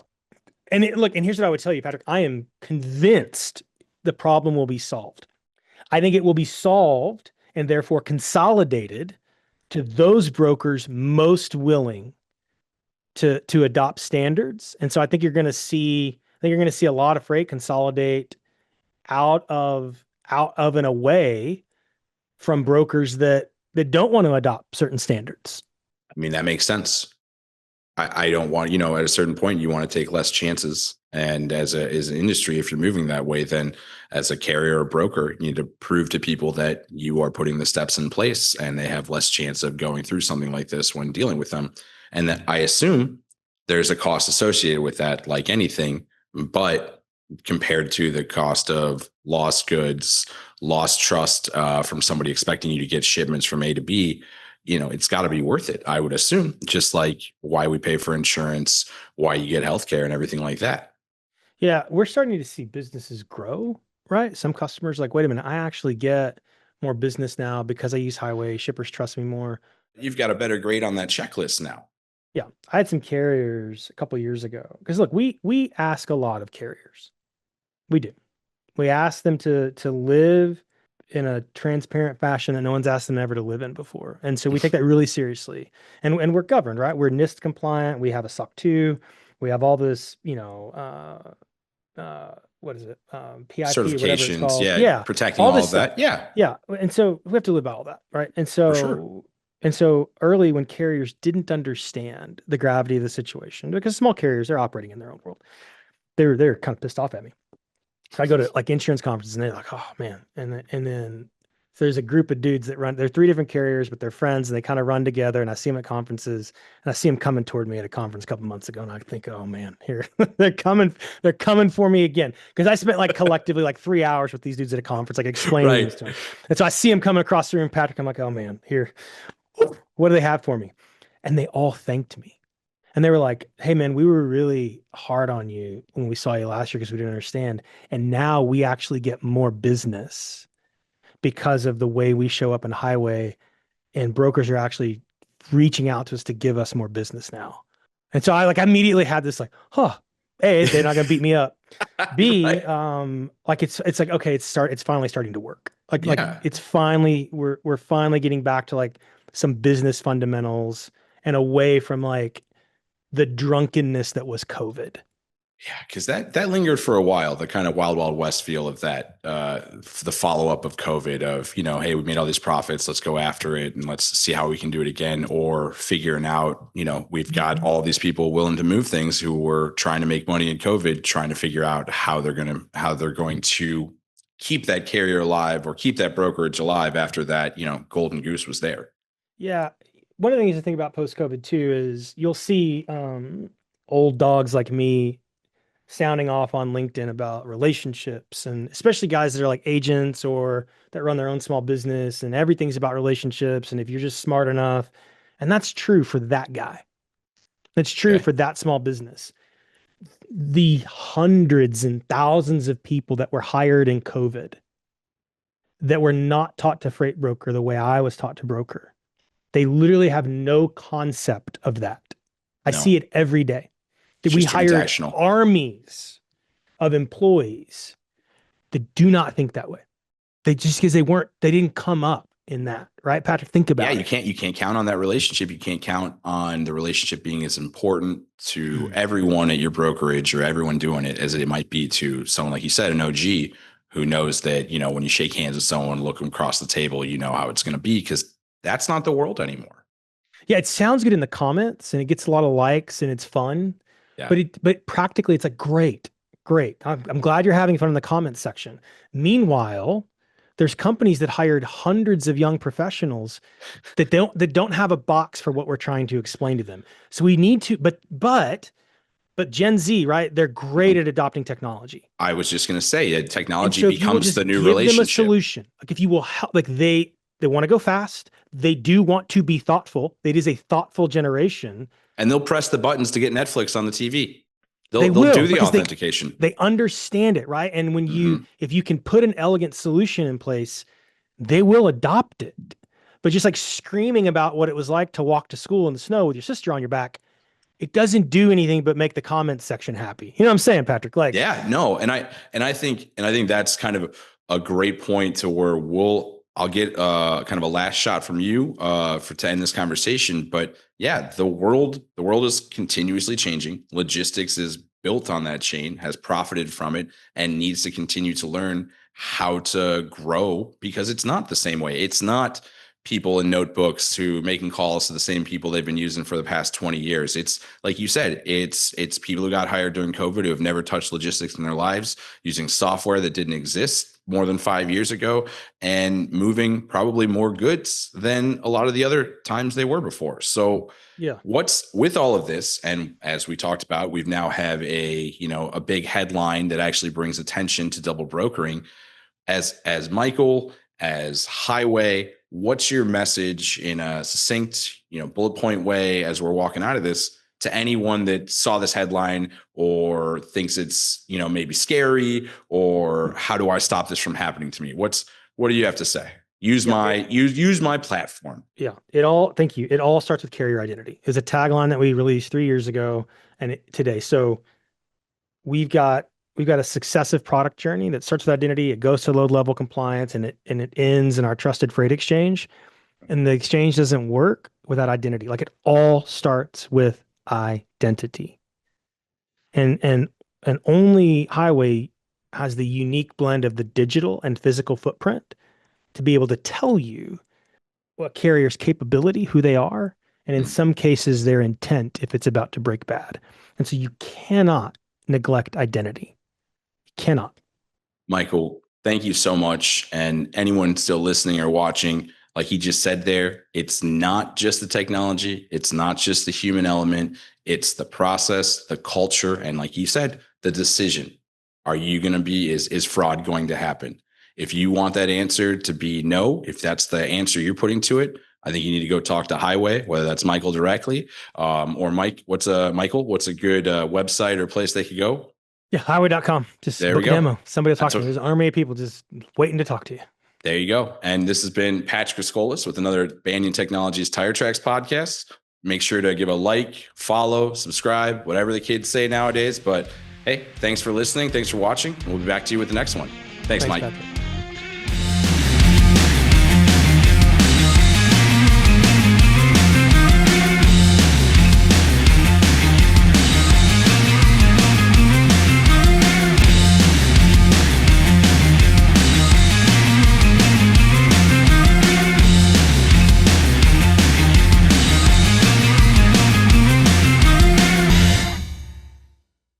And here's what I would tell you, Patrick. I am convinced the problem will be solved. I think it will be solved and therefore consolidated to those brokers most willing to adopt standards. And so I think you're going to see a lot of freight consolidate out of and away from brokers that don't want to adopt certain standards. I mean, that makes sense. I don't want, at a certain point, you want to take less chances. And as an industry, if you're moving that way, then as a carrier or broker, you need to prove to people that you are putting the steps in place and they have less chance of going through something like this when dealing with them. And that I assume there's a cost associated with that, like anything, but compared to the cost of lost goods, lost trust from somebody expecting you to get shipments from A to B, it's got to be worth it, I would assume, just like why we pay for insurance, why you get healthcare and everything like that. Yeah, we're starting to see businesses grow, right? Some customers like, wait a minute, I actually get more business now because I use highway. Shippers trust me more. You've got a better grade on that checklist now. Yeah, I had some carriers a couple of years ago because look, we ask a lot of carriers. We do. We ask them to live in a transparent fashion that no one's asked them ever to live in before. And so we take that really seriously. And we're governed, right? We're NIST compliant. We have a SOC 2. We have all this, what is it? PIP, certifications. Yeah. Protecting all of that. Yeah. Yeah. And so we have to live by all that. Right. And so early when carriers didn't understand the gravity of the situation, because small carriers, they're operating in their own world. They're kind of pissed off at me. So I go to like insurance conferences and they're like, oh man. And then there's a group of dudes that run, they're three different carriers, but they're friends and they kind of run together. And I see them at conferences and I see them coming toward me at a conference a couple months ago. And I think, oh man, here they're coming for me again. Cause I spent like collectively like 3 hours with these dudes at a conference, like explaining this to them. And so I see them coming across the room, Patrick. I'm like, oh man, here, what do they have for me? And they all thanked me. And they were like, hey, man, we were really hard on you when we saw you last year because we didn't understand. And now we actually get more business because of the way we show up in highway, and brokers are actually reaching out to us to give us more business now. And so I immediately had this like, A, they're not going to beat me up. B, right. It's like, okay, it's finally starting to work. Like it's finally, we're finally getting back to like some business fundamentals and away from like the drunkenness that was COVID. Yeah, because that lingered for a while, the kind of wild, wild west feel of that, the follow-up of COVID of, hey, we made all these profits, let's go after it and let's see how we can do it again, or figuring out, we've got all these people willing to move things who were trying to make money in COVID, trying to figure out how they're going to keep that carrier alive or keep that brokerage alive after that, golden goose was there. Yeah. One of the things to think about post-COVID too is you'll see old dogs like me sounding off on LinkedIn about relationships, and especially guys that are like agents or that run their own small business, and everything's about relationships. And if you're just smart enough, and that's true for that guy, that's true for that small business. The hundreds and thousands of people that were hired in COVID that were not taught to freight broker the way I was taught to broker, they literally have no concept of that. I see it every day. We hired armies of employees that do not think that way. They just because they didn't come up in that, right? Patrick, think Yeah, about it. you can't count on that relationship. You can't count on the relationship being as important to everyone at your brokerage or everyone doing it as it might be to someone like you said, an OG who knows that, when you shake hands with someone, look them across the table, you know how it's going to be, because that's not the world anymore. Yeah, it sounds good in the comments and it gets a lot of likes and it's fun. Yeah. But practically it's like great, great. I'm glad you're having fun in the comments section. Meanwhile, there's companies that hired hundreds of young professionals that don't have a box for what we're trying to explain to them. So we need to, but Gen Z, right? They're great at adopting technology. I was just going to say that And technology so if you will becomes just the new give them a relationship. solution, like if you will help, like they want to go fast, they do want to be thoughtful. It is a thoughtful generation. And they'll press the buttons to get Netflix on the TV. They They'll will do the because authentication. they understand it, right? And when if you can put an elegant solution in place, they will adopt it. But just like screaming about what it was like to walk to school in the snow with your sister on your back, it doesn't do anything but make the comments section happy. You know what I'm saying, Patrick? Like, yeah, no. And I think that's kind of a great point to where I'll get kind of a last shot from you to end this conversation. But yeah, the world is continuously changing. Logistics is built on that chain, has profited from it, and needs to continue to learn how to grow, because it's not the same way. It's not people in notebooks who making calls to the same people they've been using for the past 20 years. It's like you said, it's people who got hired during COVID who have never touched logistics in their lives, using software that didn't exist more than 5 years ago, and moving probably more goods than a lot of the other times they were before. So yeah, what's with all of this, and as we talked about, we've now have a big headline that actually brings attention to double brokering. As Michael, as Highway, what's your message in a succinct, bullet point way as we're walking out of this to anyone that saw this headline or thinks it's, maybe scary, or how do I stop this from happening to me? What do you have to say? Use my platform. Yeah, thank you. It all starts with carrier identity. It's a tagline that we released 3 years ago and today. So we've got a successive product journey that starts with identity. It goes to load level compliance and it ends in our trusted freight exchange. And the exchange doesn't work without identity. Like it all starts with identity. And only Highway has the unique blend of the digital and physical footprint to be able to tell you what carrier's capability, who they are, and in some cases their intent if it's about to break bad. And so you cannot neglect identity. You cannot. Michael, thank you so much. And anyone still listening or watching, like he just said there, it's not just the technology. It's not just the human element. It's the process, the culture, and like you said, the decision. Are you going to be, is fraud going to happen? If you want that answer to be no, if that's the answer you're putting to it, I think you need to go talk to Highway, whether that's Michael directly, or Mike. Michael? What's a good website or place they could go? Yeah, highway.com. Just there book we a go. demo. Somebody will talk to me. There's an army of people just waiting to talk to you. There you go. And this has been Patrick Skolis with another Banyan Technologies Tire Tracks podcast. Make sure to give a like, follow, subscribe, whatever the kids say nowadays. But hey, thanks for listening. Thanks for watching. And we'll be back to you with the next one. Thanks Mike. Patrick.